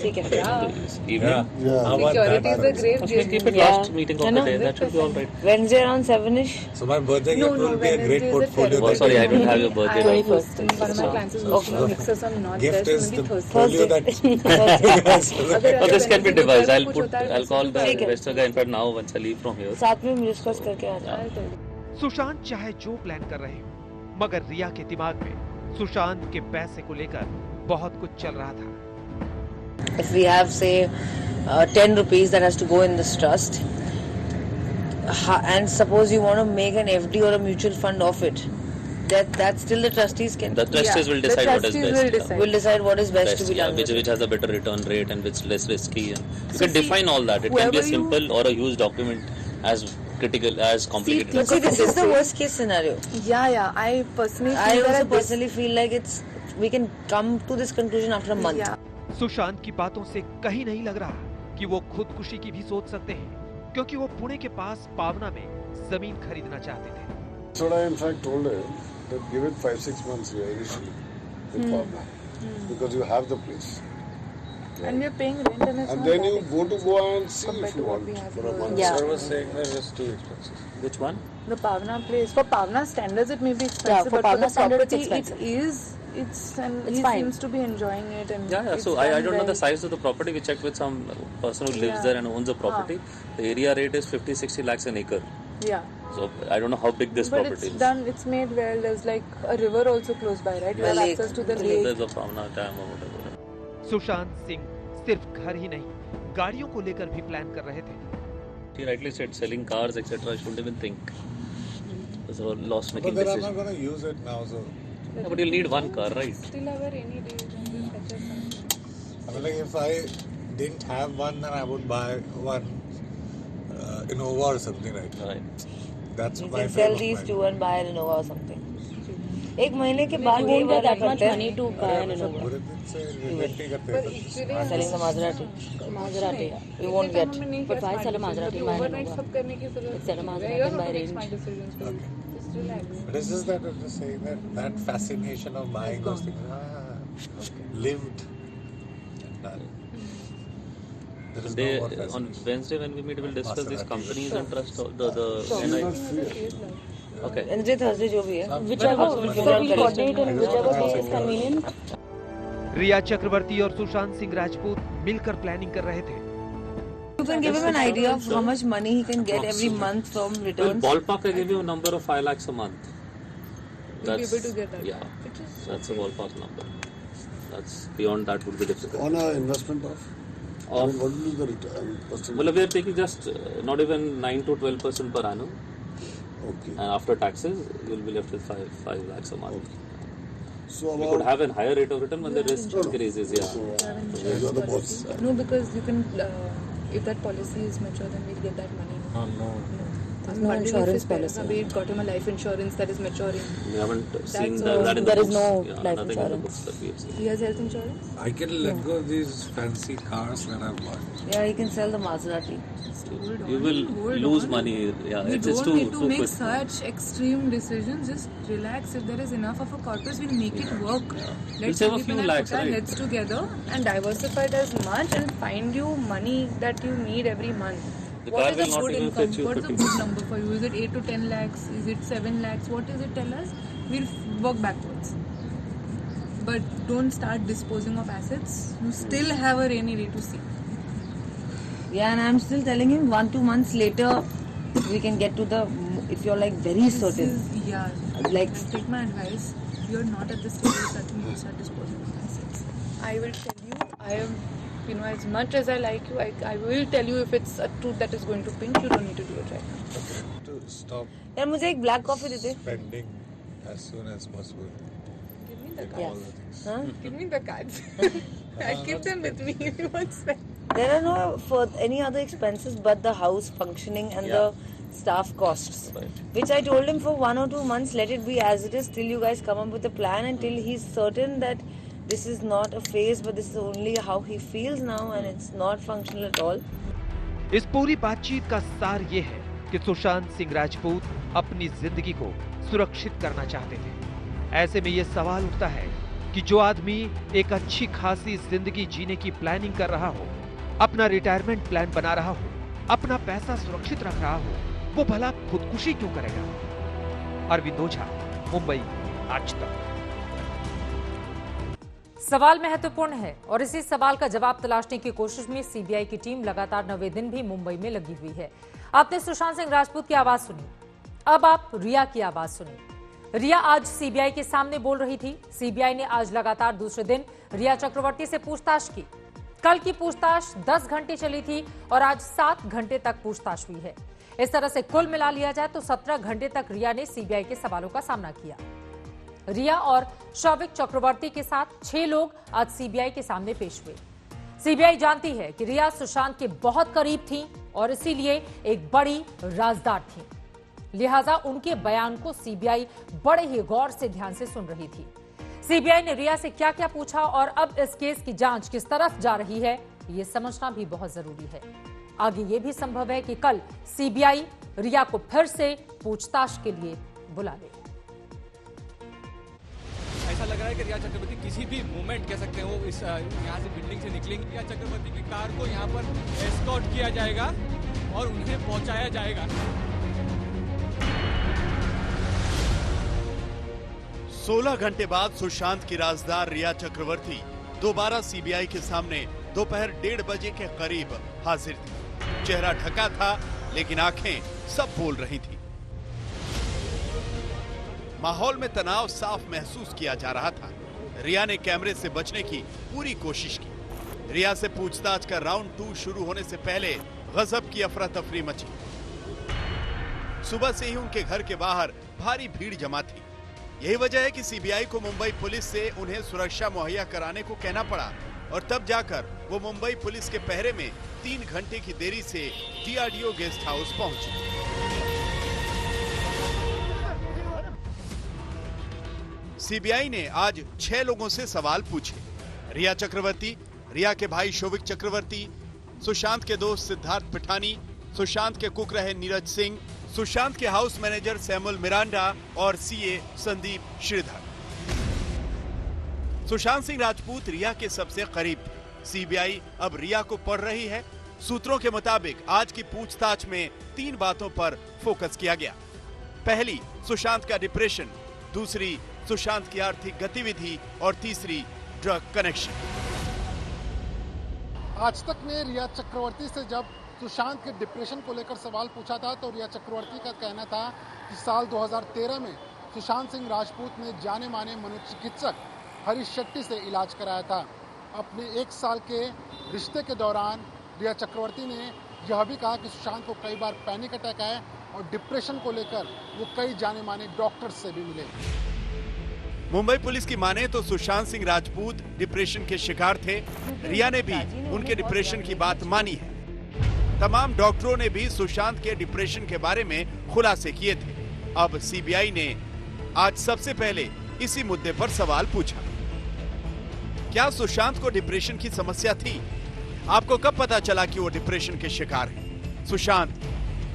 ठीक है. evening. Yeah. How about Security that? is a great Okay, gift. keep it Yeah. last meeting of the day. That should be all right. Wednesday around 7ish. So my birthday No, gift no, will be a Wednesday great is a portfolio. Oh, that sorry, you I can don't have do. your birthday. I right? host one of my clients is hosting a mixer, so I'm not there. Gift So is the maybe Thursday. portfolio that अगर Oh, this can be Wednesday devised. को I'll कुछ put. होता है, I'll call the ठीक है. investor guy. In fact, now once I leave from here. साथ में discuss करके आ जाओ. I'll tell you. सुशांत चाहे जो प्लान कर रहे हो, मगर रिया के दिमाग में सुशांत के पैसे को लेकर बहुत कुछ चल रहा था। If we have say 10 rupees that has to go in this trust, and suppose you want to make an FD or a mutual fund of it, that still the trustees can The trustees will The decide what is trustees best. will yeah. decide. will decide what is best to be Yeah, done. which with it. has a better return rate and which is less risky. And you So can see, define all that. It can be a whoever you- simple or a huge document, as critical as complicated. But see, this is the worst case scenario. Yeah. I personally I feel also that personally feel like we can come to this conclusion after a month. Yeah. Sushant की बातों से कहीं नहीं लग रहा कि वो खुदकुशी की भी सोच सकते हैं, क्योंकि वो पुणे के पास पावना में जमीन खरीदना चाहते थे। That's what I in fact told her, that give it 5-6 months here initially with Pavna, because you have the place. And we are paying rent and it's And not then that you go to expensive Goa and see compared if you to what want we have for a here. month. Yeah. I was saying that it's too expensive. Which one? The Pavna place, for Pavna standards it may be expensive, for but Pavna for the standard it's property expensive. and It's he fine. seems to be enjoying it. And Yeah. it's So I done don't know the well. size of the property. We checked with some person who lives Yeah. there and owns the property. The area rate is 50-60 lakhs an acre. Yeah. So I don't know how big this But property it's is. done, it's made well. There's like a river also close by, right? You have lake. access to the There's lake. a Pavna Dam or whatever. Sushant Singh सिर्फ घर ही नहीं, गाड़ियों को लेकर भी plan कर रहे थे। He rightly said selling cars, etc. I shouldn't even think. It's a loss-making But then I'm decision. not going to use it now, so Yeah, but you'll need one car, right? Still have a rainy day and we'll fetch us some. I mean, like if I didn't have one, then I would buy one Innova or something like that. Right. That's You my can sell frame of these mind. two and buy an Innova or something. एक महीने के बाद You यही won't get वाला that much करते हैं। money to buy an Innova. पूरे दिन से इन्वेस्ट ही करते हैं सब। Selling the Maserati. Maserati. You won't get. But why sell a Maserati and buy an Overnight Innova? सब करने की जरूरत It's a नहीं है. Maserati You're and not by to make range. smart decisions for you. Just relax. But it's just that I'm just saying that fascination of buying those things, lived and done. There is no They, more on fascination. Wednesday when we meet, we'll discuss these Maserati. companies and trust the NI. Okay. Wednesday, Thursday जो भी है. Whichever, we'll coordinate and whichever day is convenient. रिया चक्रवर्ती और सुशांत सिंह राजपूत मिलकर planning कर रहे थे। You can give him an idea of how much money he can get every month from Well, returns. ballpark, I give you a number of 5 lakhs a month. You'll be able to get that. Yeah, that's a ballpark number. That's beyond that would be difficult. On an investment of? I mean, what will be the return? percentage? Well, we are taking just not even 9 to 12% per annum, Okay. and after taxes, you'll be left with 5 lakhs a month. So We could about have a higher rate of return when the risk increases. Yeah. you are the boss. No, because you can, if that policy is mature, then we'll get that money. Oh, no. There's no insurance policy. We got him a life insurance that is maturing. We haven't seen all. that in the There is books. no Yeah, life nothing in the insurance. books that we have seen. He has health insurance? I can let go of these fancy cars that I've bought. Yeah, he can sell the Maserati. You will lose on. money. Yeah, We it's don't too need to make quick. such extreme decisions. Just relax. If there is enough of a corpus, we'll make it work. We'll save a Sandeep few and I lakhs, put our right? heads together and diversify it as much and find you money that you need every month. The What car is will a not good even income? fetch you What is a 50%. good number for you? Is it 8 to 10 lakhs? Is it 7 lakhs? What does it tell us? We'll work backwards. But don't start disposing of assets. You still have a rainy day to see. Yeah, and I'm still telling him 1-2 months later, we can get to the. If you're like very certain, like Take my advice. You're not at the stage that you start disposing of assets. I will tell you, I am, as much as I like you, I will tell you if it's a truth that is going to pinch. You don't need to do it right now. To stop यार मुझे एक black coffee they they. spending as soon as possible. Give me the Like all the things. Huh? Give me the cards. I keep them with me if you want spend. There are no for any other expenses but the house functioning and the staff costs. Right. Which I told him for 1 or 2 months, let it be as it is till you guys come up with a plan and till he's certain that this is not a phase but this is only how he feels now and it's not functional at all. इस पूरी बातचीत का सार ये है कि सुशांत सिंह राजपूत अपनी जिंदगी को सुरक्षित करना चाहते थे। ऐसे में ये सवाल उठता है कि जो आदमी एक अच्छी खासी जिंदगी जीने की प्लानिंग कर रहा हो, अपना रिटायरमेंट प्लान बना रहा हो, अपना पैसा सुरक्षित रख रहा हो, वो भला खुदकुशी क्यों करेगा? अरविंद ओझा, मुंबई, आज तक। सवाल महत्वपूर्ण है और इसी सवाल का जवाब तलाशने की कोशिश में सीबीआई की टीम लगातार 9वें दिन भी मुंबई में लगी हुई है। आपने सुशांत सिंह राजपूत की आवाज सुनी, अब आप रिया की आवाज सुनी। रिया आज सीबीआई के सामने बोल रही थी। सीबीआई ने आज लगातार दूसरे दिन रिया चक्रवर्ती से पूछताछ की। कल की पूछताछ 10 घंटे चली थी और आज 7 घंटे तक पूछताछ हुई है। इस तरह से कुल मिला लिया जाए तो 17 घंटे तक रिया ने सीबीआई के सवालों का सामना किया। रिया और शौविक चक्रवर्ती के साथ 6 लोग आज सीबीआई के सामने पेश हुए। सीबीआई जानती है कि रिया सुशांत के बहुत करीब थी और इसीलिए एक बड़ी राजदार थी, लिहाजा उनके बयान को सीबीआई बड़े ही गौर से ध्यान से सुन रही थी। सीबीआई ने रिया से क्या क्या पूछा और अब इस केस की जांच किस तरफ जा रही है, ये समझना भी बहुत जरूरी है। आगे ये भी संभव है कि कल सीबीआई रिया को फिर से पूछताछ के लिए बुला ले। ऐसा लग रहा है कि रिया चक्रवर्ती किसी भी मोमेंट कह सकते हैं वो इस यहाँ से बिल्डिंग से निकलेंगे। रिया चक्रवर्ती की कार को यहाँ पर एस्कॉर्ट किया जाएगा और उन्हें पहुंचाया जाएगा। 16 घंटे बाद सुशांत की राजदार रिया चक्रवर्ती दोबारा सीबीआई के सामने दोपहर 1:30 बजे के करीब हाजिर थी। चेहरा ढका था लेकिन आंखें सब बोल रही थी। माहौल में तनाव साफ महसूस किया जा रहा था। रिया ने कैमरे से बचने की पूरी कोशिश की। रिया से पूछताछ का राउंड 2 शुरू होने से पहले गजब की अफरा तफरी मची। सुबह से ही उनके घर के बाहर भारी भीड़ जमा थी। यही वजह है कि सीबीआई को मुंबई पुलिस से उन्हें सुरक्षा मुहैया कराने को कहना पड़ा और तब जाकर वो मुंबई पुलिस के पहरे में 3 घंटे की देरी से डीआरडीओ गेस्ट हाउस पहुंचे। सीबीआई ने आज 6 लोगों से सवाल पूछे। रिया चक्रवर्ती, रिया के भाई शोभिक चक्रवर्ती, सुशांत के दोस्त सिद्धार्थ पिठानी, सुशांत के कुक रहे नीरज सिंह, सुशांत के हाउस मैनेजर सैमुअल मिरांडा और सीए संदीप श्रीधर। सुशांत सिंह राजपूत रिया के सबसे करीब थे। सीबीआई अब रिया को पढ़ रही है। सूत्रों के मुताबिक आज की पूछताछ में 3 बातों पर फोकस किया गया। पहली, सुशांत का डिप्रेशन, दूसरी, सुशांत की आर्थिक गतिविधि और तीसरी, ड्रग कनेक्शन। आज तक ने रिया चक्रवर्ती से जब सुशांत के डिप्रेशन को लेकर सवाल पूछा था तो रिया चक्रवर्ती का कहना था कि साल 2013 में सुशांत सिंह राजपूत ने जाने माने मनोचिकित्सक हरीश शेट्टी से इलाज कराया था। अपने 1 साल के रिश्ते के दौरान रिया चक्रवर्ती ने यह भी कहा कि सुशांत को कई बार पैनिक अटैक आए और डिप्रेशन को लेकर वो कई जाने माने डॉक्टर्स से भी मिले। मुंबई पुलिस की माने तो सुशांत सिंह राजपूत डिप्रेशन के शिकार थे। रिया ने भी उनके डिप्रेशन की बात मानी है। तमाम डॉक्टरों ने भी सुशांत के डिप्रेशन के बारे में खुलासे किए थे। अब सीबीआई ने आज सबसे पहले इसी मुद्दे पर सवाल पूछा। क्या सुशांत को डिप्रेशन की समस्या थी? आपको कब पता चला कि वो डिप्रेशन के शिकार हैं? सुशांत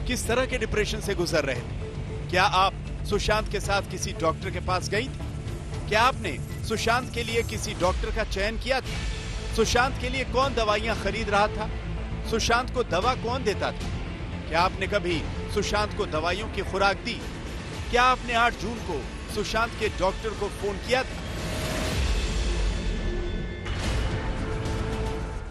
किस तरह के डिप्रेशन से गुजर रहे थे? क्या आप सुशांत के साथ किसी डॉक्टर के पास गई थी? क्या आपने सुशांत के लिए किसी डॉक्टर का चयन किया था? सुशांत के लिए कौन दवाइयां खरीद रहा था? सुशांत को दवा कौन देता था? क्या आपने कभी सुशांत को दवाइयों की खुराक दी? क्या आपने 8 जून को सुशांत के डॉक्टर को फोन किया था?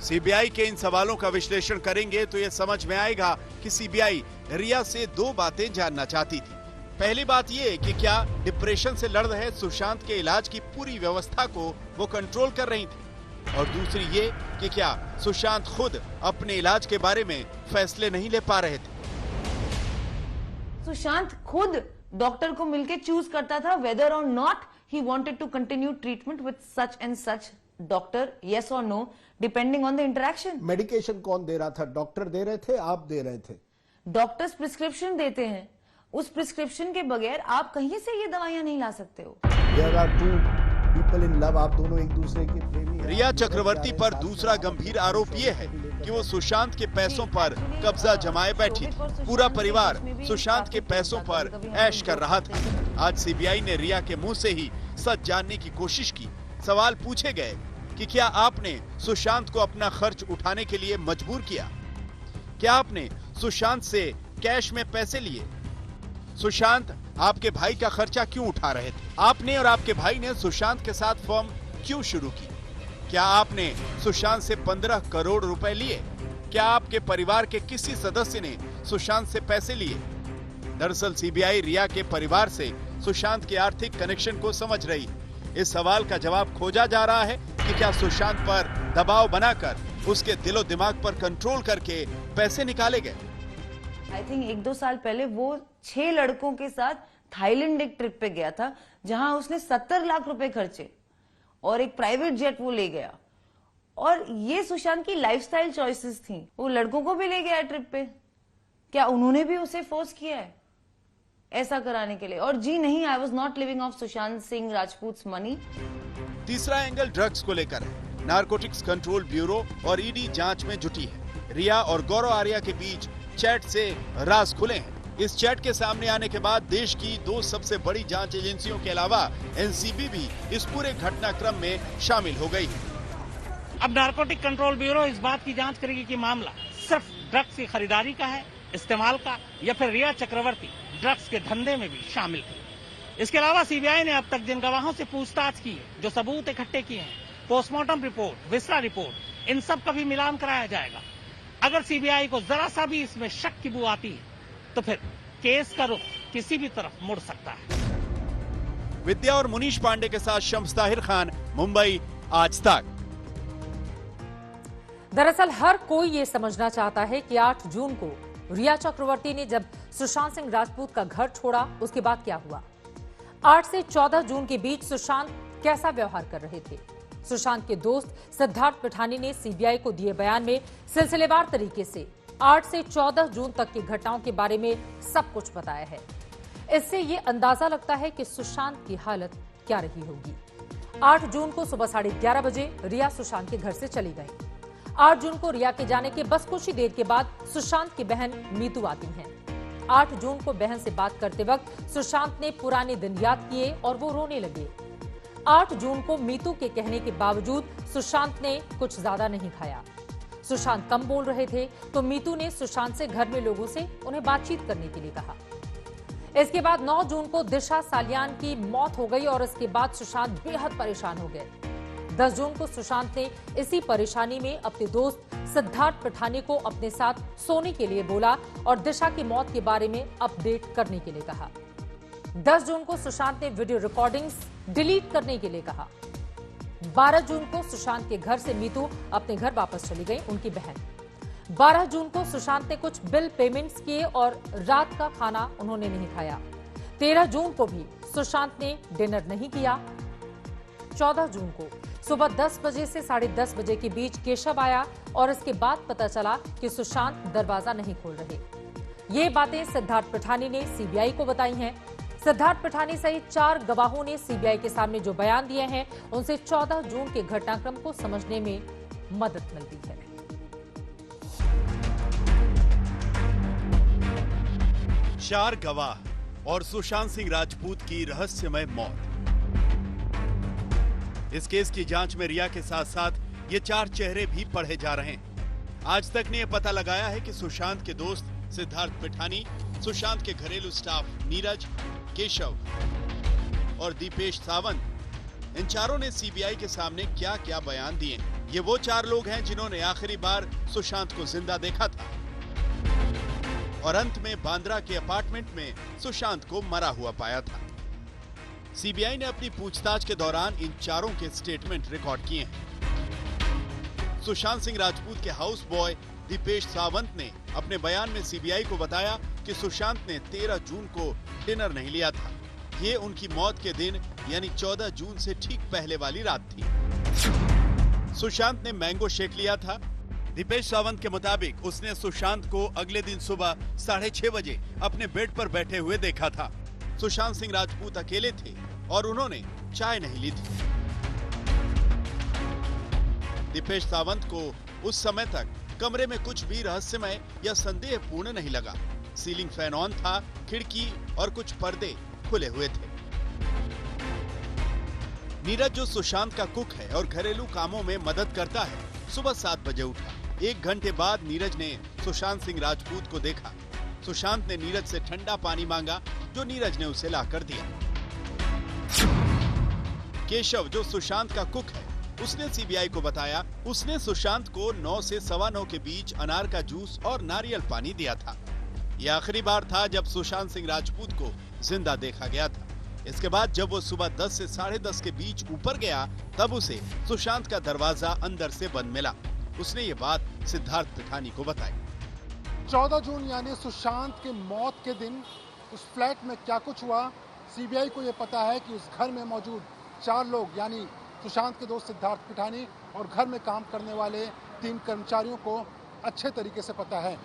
सीबीआई के इन सवालों का विश्लेषण करेंगे तो यह समझ में आएगा कि सीबीआई रिया से 2 बातें जानना चाहती थी। पहली बात यह कि क्या डिप्रेशन से लड़ रहे सुशांत के इलाज की पूरी व्यवस्था को वो कंट्रोल कर रही थी, और दूसरी ये कि क्या सुशांत खुद अपने इलाज के बारे में फैसले नहीं ले पा रहे थे। सुशांत खुद डॉक्टर को मिलके चूज करता था वेदर और not he wanted to continue treatment with such and such doctor, yes और no, depending on the interaction. Medication कौन दे रहा था? डॉक्टर दे रहे थे, आप दे रहे थे? डॉक्टर्स प्रिस्क्रिप्शन देते हैं। उस प्रिस्क्रिप्शन के बगैर आप कहीं से ये दवाइयां नहीं ला सकते हो। There are 2 people in love, आप दोनों एक दूसरे के प्रेमी हैं। रिया चक्रवर्ती पर दूसरा गंभीर आरोप ये है कि वो सुशांत के पैसों पर कब्जा जमाए बैठी थी। पूरा परिवार सुशांत के पैसों पर ऐश कर रहा था। आज सीबीआई ने रिया के मुंह से ही सच जानने की कोशिश की। सवाल पूछे गए कि क्या आपने सुशांत को अपना खर्च उठाने के लिए मजबूर किया? क्या आपने सुशांत से कैश में पैसे लिए? सुशांत आपके भाई का खर्चा क्यों उठा रहे थे? आपने और आपके भाई ने सुशांत के साथ फर्म क्यों शुरू की? क्या आपने सुशांत से 15 करोड़ रुपए लिए? क्या आपके परिवार के किसी सदस्य ने सुशांत से पैसे लिए? दरअसल सीबीआई रिया के परिवार से सुशांत के आर्थिक कनेक्शन को समझ रही है। इस सवाल का जवाब खोजा जा रहा है कि क्या सुशांत पर दबाव बनाकर उसके दिलो दिमाग पर कंट्रोल करके पैसे निकाले गए। आई थिंक 1-2 साल पहले वो 6 लड़कों के साथ थाईलैंड एक ट्रिप पे गया था, जहां उसने 70 लाख रुपए खर्चे और एक प्राइवेट जेट वो ले गया। और ये सुशांत की लाइफस्टाइल चॉइसेस थी। वो लड़कों को भी ले गया ट्रिप पे। क्या उन्होंने भी उसे फोर्स किया है ऐसा कराने के लिए? और जी नहीं, I was not living of Sushant Singh Rajput money. तीसरा एंगल ड्रग्स को लेकर है। नारकोटिक्स कंट्रोल ब्यूरो और ईडी जांच में जुटी है। रिया और गौरव आर्या के बीच चैट से राज खुले हैं। इस चैट के सामने आने के बाद देश की 2 सबसे बड़ी जांच एजेंसियों के अलावा एनसीबी भी इस पूरे घटनाक्रम में शामिल हो गई। अब नारकोटिक कंट्रोल ब्यूरो इस बात की जांच करेगी कि मामला सिर्फ ड्रग्स की खरीदारी का है, इस्तेमाल का, या फिर रिया चक्रवर्ती ड्रग्स के धंधे में भी शामिल थी। इसके अलावा सीबीआई ने अब तक जिन गवाहों से पूछताछ की है, जो सबूत इकट्ठे किए हैं, पोस्टमार्टम रिपोर्ट, विस्रा रिपोर्ट, इन सब का भी मिलान कराया जाएगा। अगर सीबीआई को जरा सा भी इसमें शक की बू आती है तो फिर केस का रुख किसी भी तरफ मुड़ सकता है। विद्या और मुनीश पांडे के साथ शम्स ताहिर खान, मुंबई, आज तक। दरअसल हर कोई ये समझना चाहता है कि 8 जून को रिया चक्रवर्ती ने जब सुशांत सिंह राजपूत का घर छोड़ा, उसके बाद क्या हुआ। 8 से 14 जून के बीच सुशांत कैसा व्यवहार कर रहे थे। सुशांत के दोस्त सिद्धार्थ पिठानी ने सीबीआई को दिए बयान में सिलसिलेवार तरीके से 8 से 14 जून तक की घटनाओं के बारे में सब कुछ बताया है। इससे ये अंदाजा लगता है कि सुशांत की हालत क्या रही होगी। 8 जून को सुबह 11:30 बजे रिया सुशांत के घर से चली गई। 8 जून को रिया के जाने के बस कुछ ही देर के बाद सुशांत की बहन मीतू आती हैं। 8 जून को बहन से बात करते वक्त सुशांत ने पुराने दिन याद किए और वो रोने लगे। 8 जून को मीतू के कहने के बावजूद सुशांत ने कुछ ज्यादा नहीं खाया। सुशांत कम बोल रहे थे तो मीतू ने सुशांत से घर में लोगों से उन्हें बातचीत करने के लिए कहा। इसके बाद 9 जून को दिशा सालियान की मौत हो गई और इसके बाद सुशांत बेहद परेशान हो गए। 10 जून को सुशांत ने इसी परेशानी में अपने दोस्त सिद्धार्थ पिठानी को अपने साथ सोने के लिए बोला और दिशा की मौत के बारे में अपडेट करने के लिए कहा। 10 जून को सुशांत ने वीडियो रिकॉर्डिंग्स डिलीट करने के लिए कहा। 12 जून को सुशांत के घर से मीतू अपने घर वापस चली गई, उनकी बहन। 12 जून को सुशांत ने कुछ बिल पेमेंट्स किए और रात का खाना उन्होंने नहीं खाया। 13 जून को भी सुशांत ने डिनर नहीं किया। 14 जून को सुबह 10 बजे से 10:30 बजे के बीच केशव आया और इसके बाद पता चला कि सुशांत दरवाजा नहीं खोल रहे। ये बातें सिद्धार्थ पिठानी ने सीबीआई को बताई हैं। सिद्धार्थ पिठानी सहित 4 गवाहों ने सीबीआई के सामने जो बयान दिए हैं, उनसे 14 जून के घटनाक्रम को समझने में मदद मिलती है। चार गवाह और सुशांत सिंह राजपूत की रहस्यमय मौत। इस केस की जांच में रिया के साथ साथ ये 4 चेहरे भी पढ़े जा रहे हैं। आज तक ने यह पता लगाया है कि सुशांत के दोस्त सिद्धार्थ पिठानी, सुशांत के घरेलू स्टाफ नीरज, केशव और दीपेश सावंत, इन चारों ने सीबीआई के सामने क्या क्या बयान दिए। ये वो 4 लोग हैं जिन्होंने आखिरी बार सुशांत को जिंदा देखा था और अंत में बांद्रा के अपार्टमेंट में सुशांत को मरा हुआ पाया था। सीबीआई ने अपनी पूछताछ के दौरान इन चारों के स्टेटमेंट रिकॉर्ड किए हैं। सुशांत सिंह राजपूत के हाउस बॉय दीपेश सावंत ने अपने बयान में सीबीआई को बताया कि सुशांत ने 13 जून को डिनर नहीं लिया था। ये उनकी मौत के दिन यानी 14 जून से ठीक पहले वाली रात थी। सुशांत ने मैंगो शेक लिया था। दीपेश सावंत के मुताबिक उसने सुशांत को अगले दिन सुबह 6:30 बजे अपने बेड पर बैठे हुए देखा था। सुशांत सिंह राजपूत अकेले थे और उन्होंने चाय नहीं ली थी। दीपेश सावंत को उस समय तक कमरे में कुछ भी रहस्यमय या संदेहपूर्ण नहीं लगा। सीलिंग फैन ऑन था, खिड़की और कुछ पर्दे खुले हुए थे। नीरज, जो सुशांत का कुक है और घरेलू कामों में मदद करता है, सुबह 7 बजे उठा। 1 घंटे बाद नीरज ने सुशांत सिंह राजपूत को देखा। सुशांत ने नीरज से ठंडा पानी मांगा, जो नीरज ने उसे लाकर दिया। केशव, जो सुशांत का कुक है, उसने सीबीआई को बताया उसने सुशांत को 9 से 9:15 के बीच अनार का जूस और नारियल पानी दिया था। यह आखिरी बार था जब सुशांत सिंह राजपूत को जिंदा देखा गया था। इसके बाद जब वो सुबह 10 से 10:30 के बीच ऊपर गया, तब उसे सुशांत का दरवाजा अंदर से बंद मिला। उसने ये बात सिद्धार्थ पिठानी को बताई। 14 जून यानी सुशांत की मौत के दिन उस फ्लैट में क्या कुछ हुआ, सीबीआई को यह पता है कि उस घर में मौजूद 4 लोग यानी सुशांत के दोस्त सिद्धार्थ पिठानी और घर में काम करने वाले 3 कर्मचारियों को अच्छे तरीके से पता है।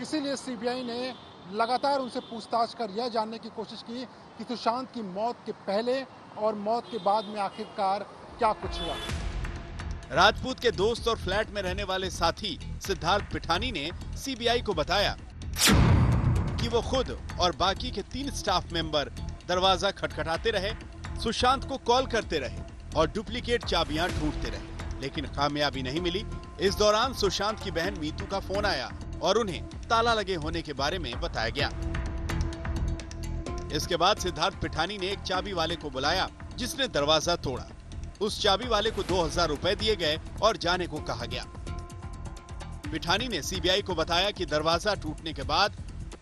इसीलिए सीबीआई ने लगातार उनसे पूछताछ कर यह जानने की कोशिश की कि सुशांत की मौत के पहले और मौत के बाद में आखिरकार क्या कुछ हुआ। राजपूत के दोस्त और फ्लैट में रहने वाले साथी सिद्धार्थ पिठानी ने सीबीआई को बताया कि कि वो खुद और बाकी के 3 स्टाफ मेंबर दरवाजा खटखटाते रहे, सुशांत को कॉल करते रहे और डुप्लीकेट चाबियां ढूंढते रहे, लेकिन कामयाबी नहीं मिली। इस दौरान सुशांत की बहन मीतू का फोन आया और उन्हें ताला लगे होने के बारे में बताया गया। इसके बाद सिद्धार्थ पिठानी ने एक चाबी वाले को बुलाया जिसने दरवाजा तोड़ा। उस चाबी वाले को 2000 रुपए दिए गए और जाने को कहा गया। पिठानी ने सीबीआई को बताया कि दरवाजा टूटने के बाद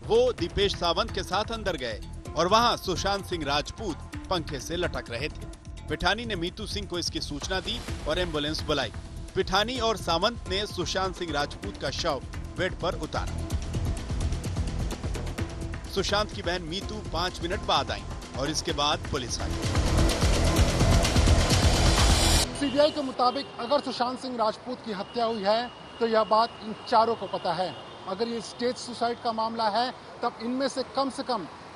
वो दीपेश सावंत के साथ अंदर गए और वहां सुशांत सिंह राजपूत पंखे से लटक रहे थे। पिठानी ने मीतू सिंह को इसकी सूचना दी और एम्बुलेंस बुलाई। पिठानी और सावंत ने सुशांत सिंह राजपूत का शव बेड पर उतारा। सुशांत की बहन मीतू 5 मिनट बाद आई और इसके बाद पुलिस आई। सीबीआई के मुताबिक अगर सुशांत सिंह राजपूत की हत्या हुई है तो यह बात इन चारों को पता है। अगर ये स्टेज सुसाइड का मामला है तब इनमें से कम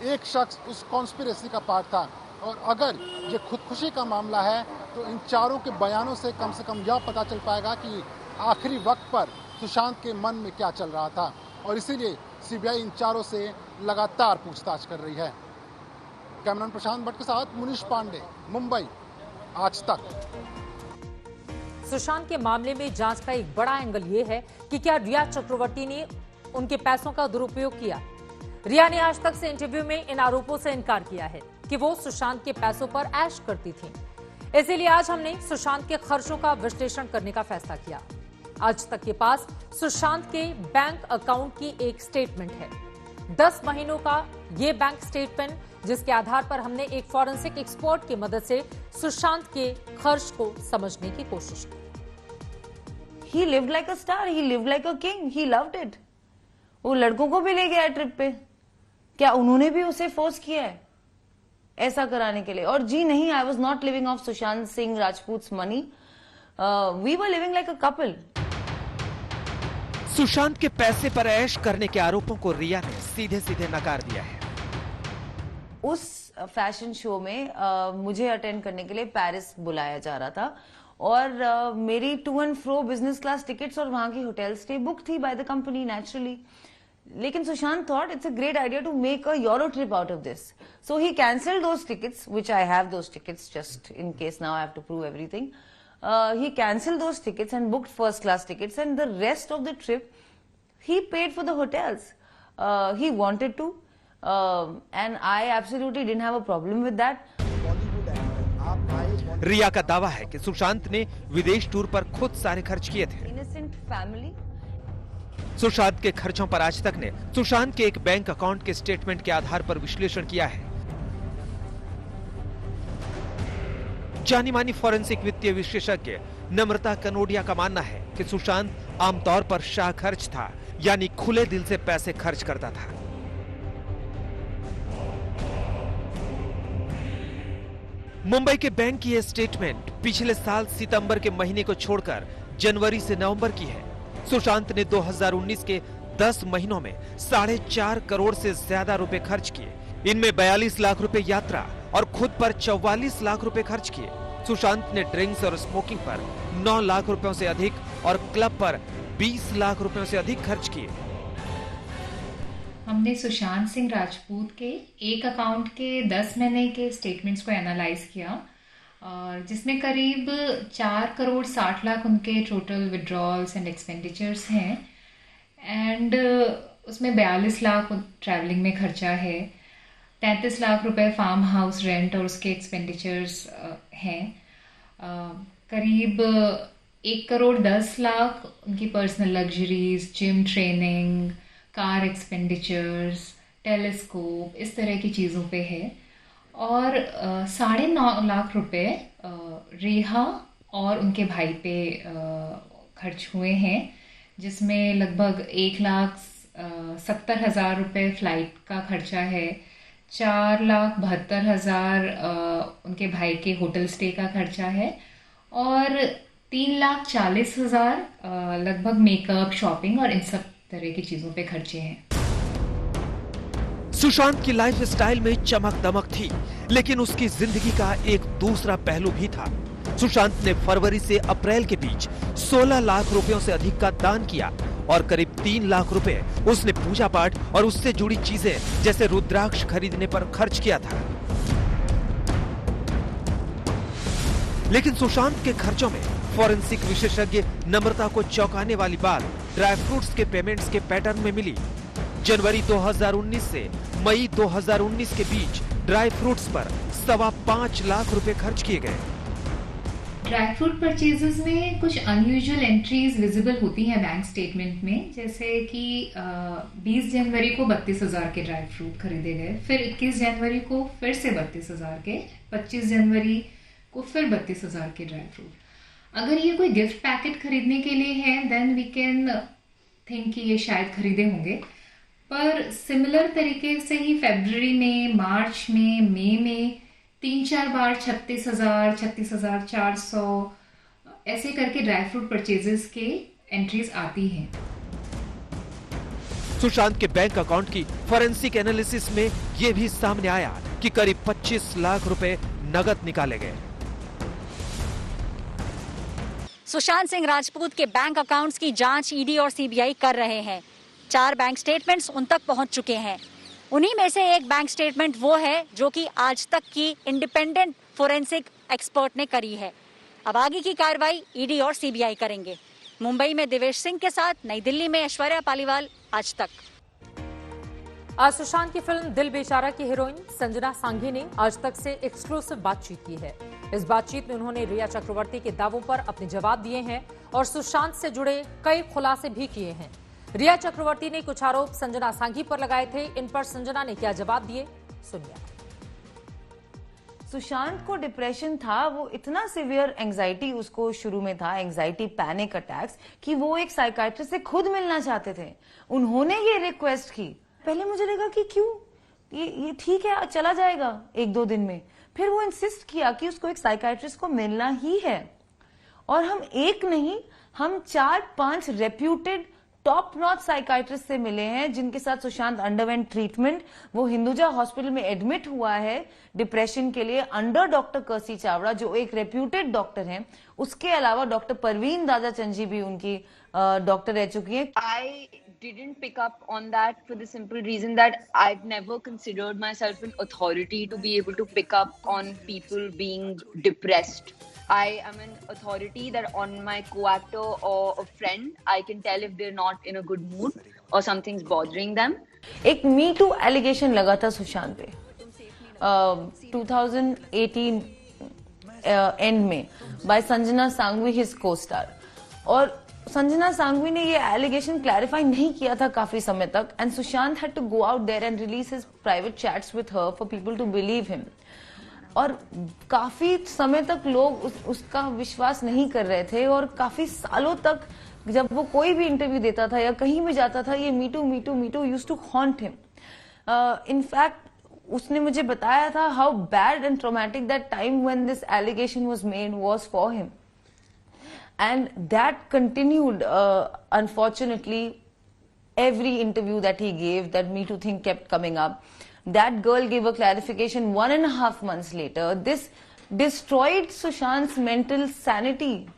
एक शख्स उस कॉन्स्पिरेसी का पार्ट था, और अगर ये खुदकुशी का मामला है तो इन चारों के बयानों से कम यह पता चल पाएगा कि आखिरी वक्त पर सुशांत के मन में क्या चल रहा था, और इसीलिए सीबीआई इन चारों से लगातार पूछताछ कर रही है। कैमरामैन प्रशांत भट्ट के साथ मुनीश पांडे, मुंबई, आज तक। सुशांत के मामले में जांच का एक बड़ा एंगल ये है कि क्या रिया चक्रवर्ती ने उनके पैसों का दुरुपयोग किया। रिया ने आज तक से इंटरव्यू में इन आरोपों से इनकार किया है कि वो सुशांत के पैसों पर ऐश करती थी। इसीलिए आज हमने सुशांत के खर्चों का विश्लेषण करने का फैसला किया। आज तक के पास सुशांत के बैंक अकाउंट की एक स्टेटमेंट है, 10 महीनों का ये बैंक स्टेटमेंट, जिसके आधार पर हमने एक फॉरेंसिक एक्सपर्ट की मदद से सुशांत के खर्च को समझने की कोशिश की। He lived like a star, he lived like a king, he loved it. वो लड़कों को भी ले गया ट्रिप पे, क्या उन्होंने भी उसे फोर्स किया है ऐसा कराने के लिए? और जी नहीं, I was not living of Sushant Singh Rajput money, we were living like a couple. Sushant के पैसे पर ऐश करने के आरोपों को रिया ने सीधे सीधे नकार दिया है। उस फैशन शो में मुझे अटेंड करने के लिए पेरिस बुलाया जा रहा था और मेरी to and fro business class tickets और वहां की होटल स्टे बुक थी बाय द कंपनी नेचुरली। लेकिन Sushant thought it's a great idea to make a euro trip out of this, so he cancelled those tickets, which I have those tickets just in case now I have to prove everything. He cancelled those tickets and booked first class tickets, and the rest of the trip he paid for the hotels. He wanted to, and I absolutely didn't have a problem with that. रिया का दावा है कि सुशांत ने विदेश tour पर खुद सारे खर्च किए थे। Innocent family. सुशांत के खर्चों पर आज तक ने सुशांत के एक बैंक अकाउंट के स्टेटमेंट के आधार पर विश्लेषण किया है। जानी मानी फॉरेंसिक वित्तीय विशेषज्ञ नम्रता कनोडिया का मानना है कि सुशांत आमतौर पर शाह खर्च था, यानी खुले दिल से पैसे खर्च करता था। मुंबई के बैंक की यह स्टेटमेंट पिछले साल सितंबर के महीने को छोड़कर जनवरी से नवंबर की है। सुशांत ने 2019 के 10 महीनों में 4.5 करोड़ से ज्यादा रुपए खर्च किए। इनमें 42 लाख रुपए यात्रा और खुद पर 44 लाख रुपए खर्च किए। सुशांत ने ड्रिंक्स और स्मोकिंग पर 9 लाख रुपयों से अधिक और क्लब पर 20 लाख रुपयों से अधिक खर्च किए। हमने सुशांत सिंह राजपूत के एक अकाउंट के 10 महीने के स्टेटमेंट्स को एनालाइज किया, और जिसमें करीब 4 करोड़ 60 लाख उनके टोटल विड्रॉल्स एंड एक्सपेंडिचर्स हैं, एंड उसमें 42 लाख ट्रैवलिंग में खर्चा है, 33 लाख रुपए फार्म हाउस रेंट और उसके एक्सपेंडिचर्स हैं, करीब 1 करोड़ 10 लाख उनकी personal luxuries, gym training, car expenditures, telescope, इस तरह की चीज़ों पे है, और 9.5 लाख रुपए रेहा और उनके भाई पे खर्च हुए हैं, जिसमें लगभग 1,70,000 रुपए फ्लाइट का खर्चा है, 4,72,000 उनके भाई के होटल स्टे का खर्चा है, और 3,40,000 लगभग मेकअप, शॉपिंग और इन सब तरह की चीजों पे खर्चे हैं। सुशांत की लाइफ स्टाइल में चमक दमक थी, लेकिन उसकी जिंदगी का एक दूसरा पहलू भी था। सुशांत ने फरवरी से अप्रैल के बीच 16 लाख रुपयों से अधिक का दान किया और करीब 3 लाख रुपए उसने पूजा पाठ और उससे जुड़ी चीजें जैसे रुद्राक्ष खरीदने पर खर्च किया था। लेकिन सुशांत के खर्चों में फॉरेंसिक विशेषज्ञ नम्रता को चौंकाने वाली बात ड्राई फ्रूट्स के पेमेंट्स के पैटर्न में मिली। जनवरी 2019 से मई 2019 के बीच ड्राई फ्रूट्स पर 5.25 लाख रुपए खर्च किए गए। ड्राई फ्रूट परचेजेस में कुछ अनयूजुअल एंट्रीज विजिबल होती हैं बैंक स्टेटमेंट में, जैसे कि 20 जनवरी को 32,000 के ड्राई फ्रूट खरीदे गए, फिर 21 जनवरी को फिर से 32,000 के, 25 जनवरी को फिर 32,000 के ड्राई फ्रूट। अगर ये कोई गिफ्ट पैकेट खरीदने के लिए है देन वी कैन थिंक कि ये शायद खरीदे होंगे, पर सिमिलर तरीके से ही फरवरी में, मार्च में, मई में 3-4 बार 36,000, 36,400 ऐसे करके ड्राई फ्रूट परचेजेस के एंट्रीज आती हैं। सुशांत के बैंक अकाउंट की फॉरेंसिक एनालिसिस में यह भी सामने आया कि करीब 25 लाख रुपए नगद निकाले गए। सुशांत सिंह राजपूत के बैंक अकाउंट्स की जांच ईडी और सीबीआई कर रहे हैं। 4 बैंक स्टेटमेंट्स उन तक पहुंच चुके हैं। उन्हीं में से एक बैंक स्टेटमेंट वो है जो कि आज तक की इंडिपेंडेंट फोरेंसिक एक्सपर्ट ने करी है। अब आगे की कार्रवाई ईडी और सीबीआई करेंगे। मुंबई में दिवेश सिंह के साथ नई दिल्ली में ऐश्वर्या पालीवाल, आज तक। आज सुशांत की फिल्म दिल बेचारा की हीरोइन संजना सांघी ने आज तक से एक्सक्लूसिव बातचीत की है। इस बातचीत में उन्होंने रिया चक्रवर्ती के दावों पर अपने जवाब दिए हैं और सुशांत से जुड़े कई खुलासे भी किए हैं। रिया चक्रवर्ती ने कुछ आरोप संजना सांघी पर लगाए थे, इन पर संजना ने क्या जवाब दिए, सुनिए। सुशांत को डिप्रेशन था, वो इतना सिवियर एंजाइटी उसको शुरू में था, एंजाइटी पैनिक अटैक्स, कि वो एक साइकाइट्रिस्ट से खुद मिलना चाहते थे। उन्होंने ये रिक्वेस्ट की। पहले मुझे लगा कि क्यों, ये ठीक है, चला जाएगा 1-2 दिन में। फिर वो इंसिस्ट किया कि उसको एक साइकाइट्रिस्ट को मिलना ही है। और हम एक नहीं, हम 4-5 रेप्यूटेड टॉप नॉच साइकाइट्रिस्ट से मिले हैं जिनके साथ सुशांत अंडरवेंट ट्रीटमेंट। वो हिंदुजा हॉस्पिटल में एडमिट हुआ है डिप्रेशन के लिए अंडर डॉक्टर कर्सी चावड़ा, जो एक रेप्यूटेड डॉक्टर हैं। उसके अलावा डॉक्टर परवीन दादा चंजी भी उनकी डॉक्टर रह चुकी है। I didn't pick up on that for the simple reason that I've never considered myself an authority to be able to pick up on people being depressed. I am an authority that on my co-actor or a friend, I can tell if they're not in a good mood or something's bothering them. एक मी to allegation लगा था सुशांत पे 2018 end में by Sanjana Sanghvi, his co-star. और संजना सांघवी ने ये allegation clarify नहीं किया था काफी समय तक, and Sushant had to go out there and release his private chats with her for people to believe him. और काफी समय तक लोग उसका विश्वास नहीं कर रहे थे, और काफी सालों तक जब वो कोई भी इंटरव्यू देता था या कहीं भी जाता था, ये me too used to haunt him. In fact उसने मुझे बताया था how bad and traumatic that time when this allegation was made was for him, and that continued unfortunately every interview that he gave, that Me Too thing kept coming up. That girl gave a clarification 1.5 months later. This destroyed Sushant's mental sanity.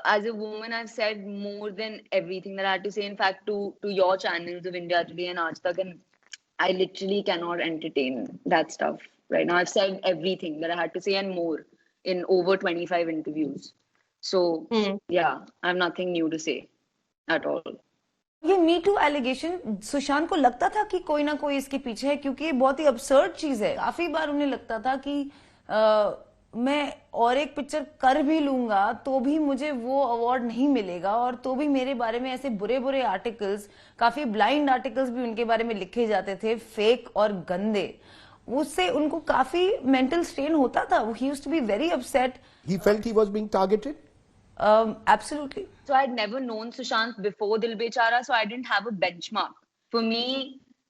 As a woman, I've said more than everything that I had to say, in fact, to your channels of India Today and Aaj Tak, and I literally cannot entertain that stuff right now. I've said everything that I had to say and more in over 25 interviews. So, yeah, I have nothing new to say at all. ये me to allegation Sushant को लगता था कि कोई ना कोई इसके पीछे है, क्योंकि ये बहुत ही अब्सर्ड चीज है। काफी बार उन्हें लगता था कि मैं और एक पिक्चर कर भी लूंगा तो भी मुझे वो अवार्ड नहीं मिलेगा, और तो भी मेरे बारे में ऐसे बुरे बुरे आर्टिकल्स, काफी ब्लाइंड आर्टिकल्स भी उनके बारे में लिखे जाते थे, फेक और गंदे। उससे उनको काफी मेंटल स्ट्रेन होता था। He used to be very upset. He felt he was being targeted? Absolutely. So I'd never known Sushant before Dil Bechara, so I didn't have a benchmark. For me,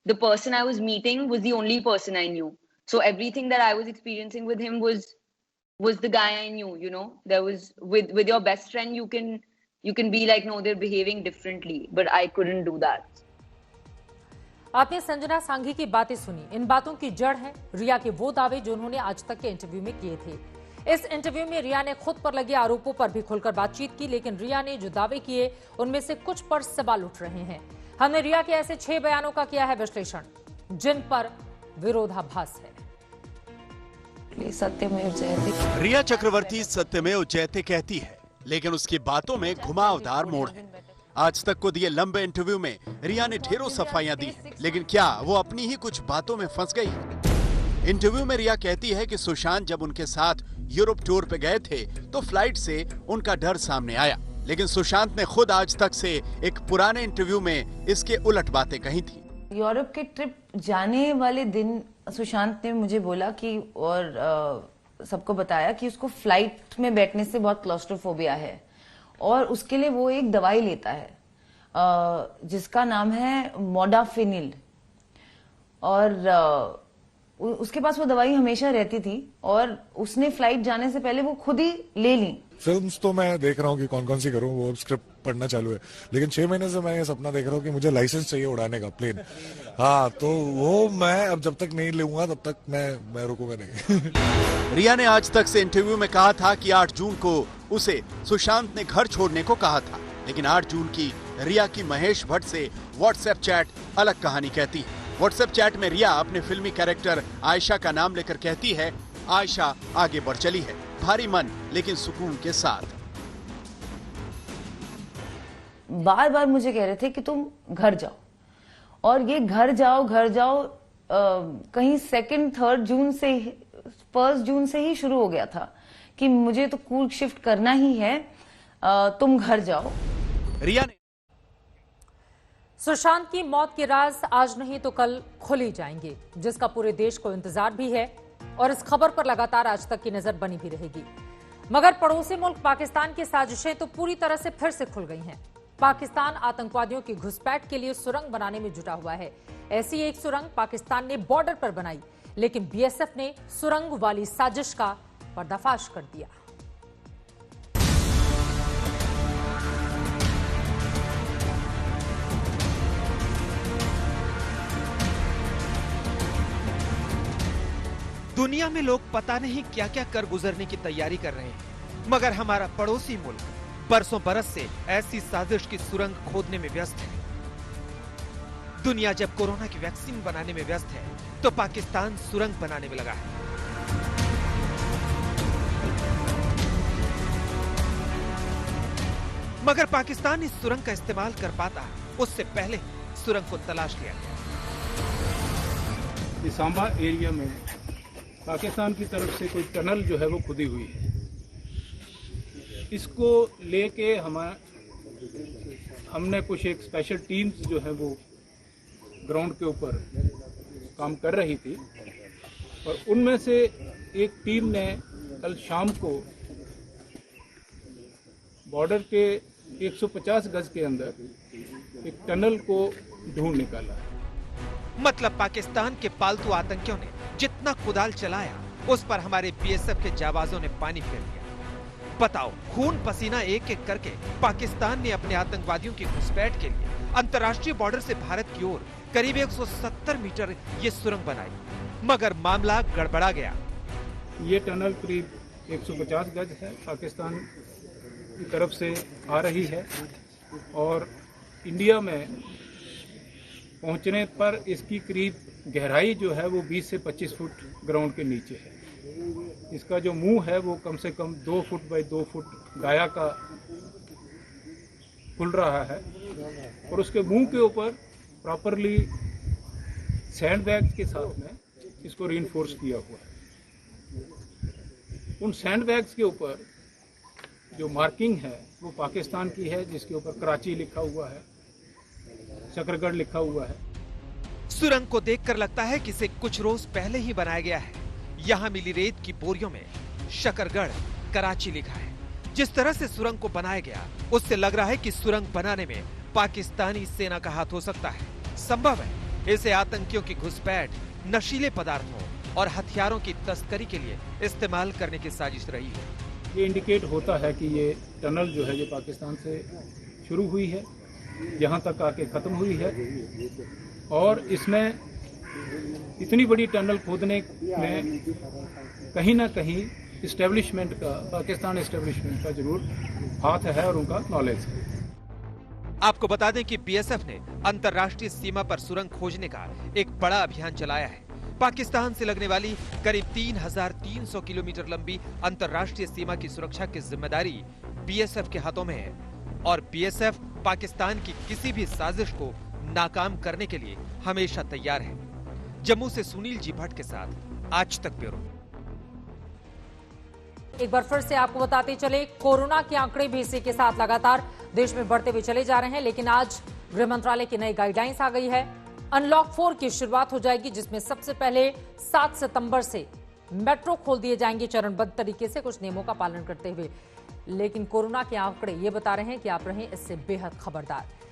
the person I was meeting was the only person I knew. So everything that I was experiencing with him was the guy I knew, you know. There was with your best friend you can be like, no, they're behaving differently, but I couldn't do that. आपने संजना सांघी की बातें सुनी। इन बातों की जड़ है रिया के वो दावे जो उन्होंने आज तक के इंटरव्यू में किए थे। इस इंटरव्यू में रिया ने खुद पर लगे आरोपों पर भी खुलकर बातचीत की, लेकिन रिया ने जो दावे किए उनमें से कुछ पर सवाल उठ रहे हैं। हमने रिया के ऐसे 6 बयानों का किया है विश्लेषण, जिन पर विरोधाभास है। सत्यमेव जयते। रिया चक्रवर्ती सत्यमेव जयते कहती है, लेकिन उसकी बातों में घुमावदार मोड़ है। आज तक को दिए लंबे इंटरव्यू में रिया ने ढेरों सफाइयां दी, लेकिन क्या वो अपनी ही कुछ बातों में फंस गई? इंटरव्यू में रिया कहती है कि सुशांत जब उनके साथ यूरोप टूर पे गए थे तो फ्लाइट से उनका डर सामने आया, लेकिन सुशांत ने खुद आज तक से एक पुराने इंटरव्यू में इसके उलट बातें कही थी। यूरोप के ट्रिप जाने वाले दिन सुशांत ने मुझे बोला कि और सबको बताया कि उसको फ्लाइट में बैठने से बहुत क्लॉस्ट्रोफोबिया है और उसके लिए वो एक दवाई लेता है जिसका नाम है मोडाफिनिल, और उसके पास वो दवाई हमेशा रहती थी और उसने फ्लाइट जाने से पहले वो खुद ही ले ली। फिल्म्स तो मैं देख रहा हूँ कि कौन कौन सी करूँ, वो स्क्रिप्ट पढ़ना चालू है, लेकिन 6 महीने से मैं ये सपना देख रहा हूँ कि मुझे लाइसेंस चाहिए उड़ाने का प्लेन। हाँ, तो वो मैं अब जब तक नहीं लूंगा तब तक मैं रुकूंगा नहीं। रिया ने आज तक से इंटरव्यू में कहा था कि 8 जून को उसे सुशांत ने घर छोड़ने को कहा था, लेकिन 8 जून की रिया की महेश भट्ट से व्हाट्सएप चैट अलग कहानी कहती है। व्हाट्सएप चैट में रिया अपने फिल्मी कैरेक्टर आयशा का नाम लेकर कहती है, आयशा आगे बढ़ चली है, भारी मन लेकिन सुकून के साथ। बार बार मुझे कह रहे थे कि तुम घर जाओ, और ये घर जाओ कहीं 2nd 3rd जून से 1st जून से ही शुरू हो गया था कि मुझे तो कूल शिफ्ट करना ही है, तुम घर जाओ। रिया ने सुशांत की मौत के राज आज नहीं तो कल खुल ही जाएंगे, जिसका पूरे देश को इंतजार भी है और इस खबर पर लगातार आज तक की नजर बनी भी रहेगी। मगर पड़ोसी मुल्क पाकिस्तान की साजिशें तो पूरी तरह से फिर से खुल गई हैं। पाकिस्तान आतंकवादियों की घुसपैठ के लिए सुरंग बनाने में जुटा हुआ है। ऐसी एक सुरंग पाकिस्तान ने बॉर्डर पर बनाई, लेकिन बीएसएफ ने सुरंग वाली साजिश का पर्दाफाश कर दिया। दुनिया में लोग पता नहीं क्या क्या कर गुजरने की तैयारी कर रहे हैं, मगर हमारा पड़ोसी मुल्क बरसों बरस से ऐसी साजिश की सुरंग खोदने में व्यस्त है। दुनिया जब कोरोना की वैक्सीन बनाने में व्यस्त है, तो पाकिस्तान सुरंग बनाने में लगा है। मगर पाकिस्तान इस सुरंग का इस्तेमाल कर पाता, उससे पहले सुरंग को तलाश लिया गया। सांबा एरिया में पाकिस्तान की तरफ से कोई टनल जो है वो खुदी हुई है। इसको लेके हमने कुछ एक स्पेशल टीम्स जो है वो ग्राउंड के ऊपर काम कर रही थी, और उनमें से एक टीम ने कल शाम को बॉर्डर के 150 गज के अंदर एक टनल को ढूंढ निकाला। मतलब पाकिस्तान के पालतू आतंकियों ने जितना कुदाल चलाया, उस पर हमारे बीएसएफ के जाबाजों ने पानी फेर दिया। बताओ, खून पसीना एक एक करके पाकिस्तान ने अपने आतंकवादियों की घुसपैठ के लिए अंतर्राष्ट्रीय बॉर्डर से भारत की ओर करीब 170 मीटर ये सुरंग बनाई, मगर मामला गड़बड़ा गया। ये टनल करीब 150 गज है, पाकिस्तान की तरफ से आ रही है, और इंडिया में पहुंचने पर इसकी करीब गहराई जो है वो 20 से 25 फुट ग्राउंड के नीचे है। इसका जो मुंह है वो कम से कम 2 फुट बाई 2 फुट गाया का खुल रहा है, और उसके मुंह के ऊपर प्रॉपरली सैंड बैग्स के साथ में इसको रीइंफोर्स किया हुआ है। उन सैंड बैग्स के ऊपर जो मार्किंग है वो पाकिस्तान की है, जिसके ऊपर कराची लिखा हुआ है, शकरगढ़ लिखा हुआ है। सुरंग को देखकर लगता है कि इसे कुछ रोज पहले ही बनाया गया है। यहाँ मिली रेत की बोरियों में शकरगढ़, कराची लिखा है। जिस तरह से सुरंग को बनाया गया, उससे लग रहा है कि सुरंग बनाने में पाकिस्तानी सेना का हाथ हो सकता है। संभव है इसे आतंकियों की घुसपैठ, नशीले पदार्थों और हथियारों की तस्करी के लिए इस्तेमाल करने की साजिश रही है। ये इंडिकेट होता है कि ये टनल जो है ये पाकिस्तान से शुरू हुई है, यहाँ तक आके खत्म हुई है, और इसमें इतनी बड़ी टनल खोदने में कहीं ना कहीं इस्टेब्लिशमेंट का, पाकिस्तान इस्टेब्लिशमेंट का जरूर हाथ है और उनका नॉलेज है। आपको बता दें कि बीएसएफ ने अंतर्राष्ट्रीय सीमा पर सुरंग खोजने का एक बड़ा अभियान चलाया है। पाकिस्तान से लगने वाली करीब 3,300 किलोमीटर लंबी अंतर्राष्ट्रीय सीमा की सुरक्षा की जिम्मेदारी बीएसएफ के हाथों में है और बीएसएफ पाकिस्तान की किसी भी साजिश को नाकाम करने के लिए हमेशा तैयार है। जम्मू से सुनील जी भट्ट के साथ आज तक ब्यूरो। एक बार फिर से आपको बताते चले, कोरोना के आंकड़े भी इसी के साथ लगातार देश में बढ़ते हुए चले जा रहे हैं, लेकिन आज गृह मंत्रालय की नई गाइडलाइंस आ गई है। अनलॉक 4 की शुरुआत हो जाएगी, जिसमें सबसे पहले 7 सितंबर से मेट्रो खोल दिए जाएंगे चरणबद्ध तरीके से, कुछ नियमों का पालन करते हुए। लेकिन कोरोना के आंकड़े ये बता रहे हैं कि आप रहें इससे बेहद खबरदार।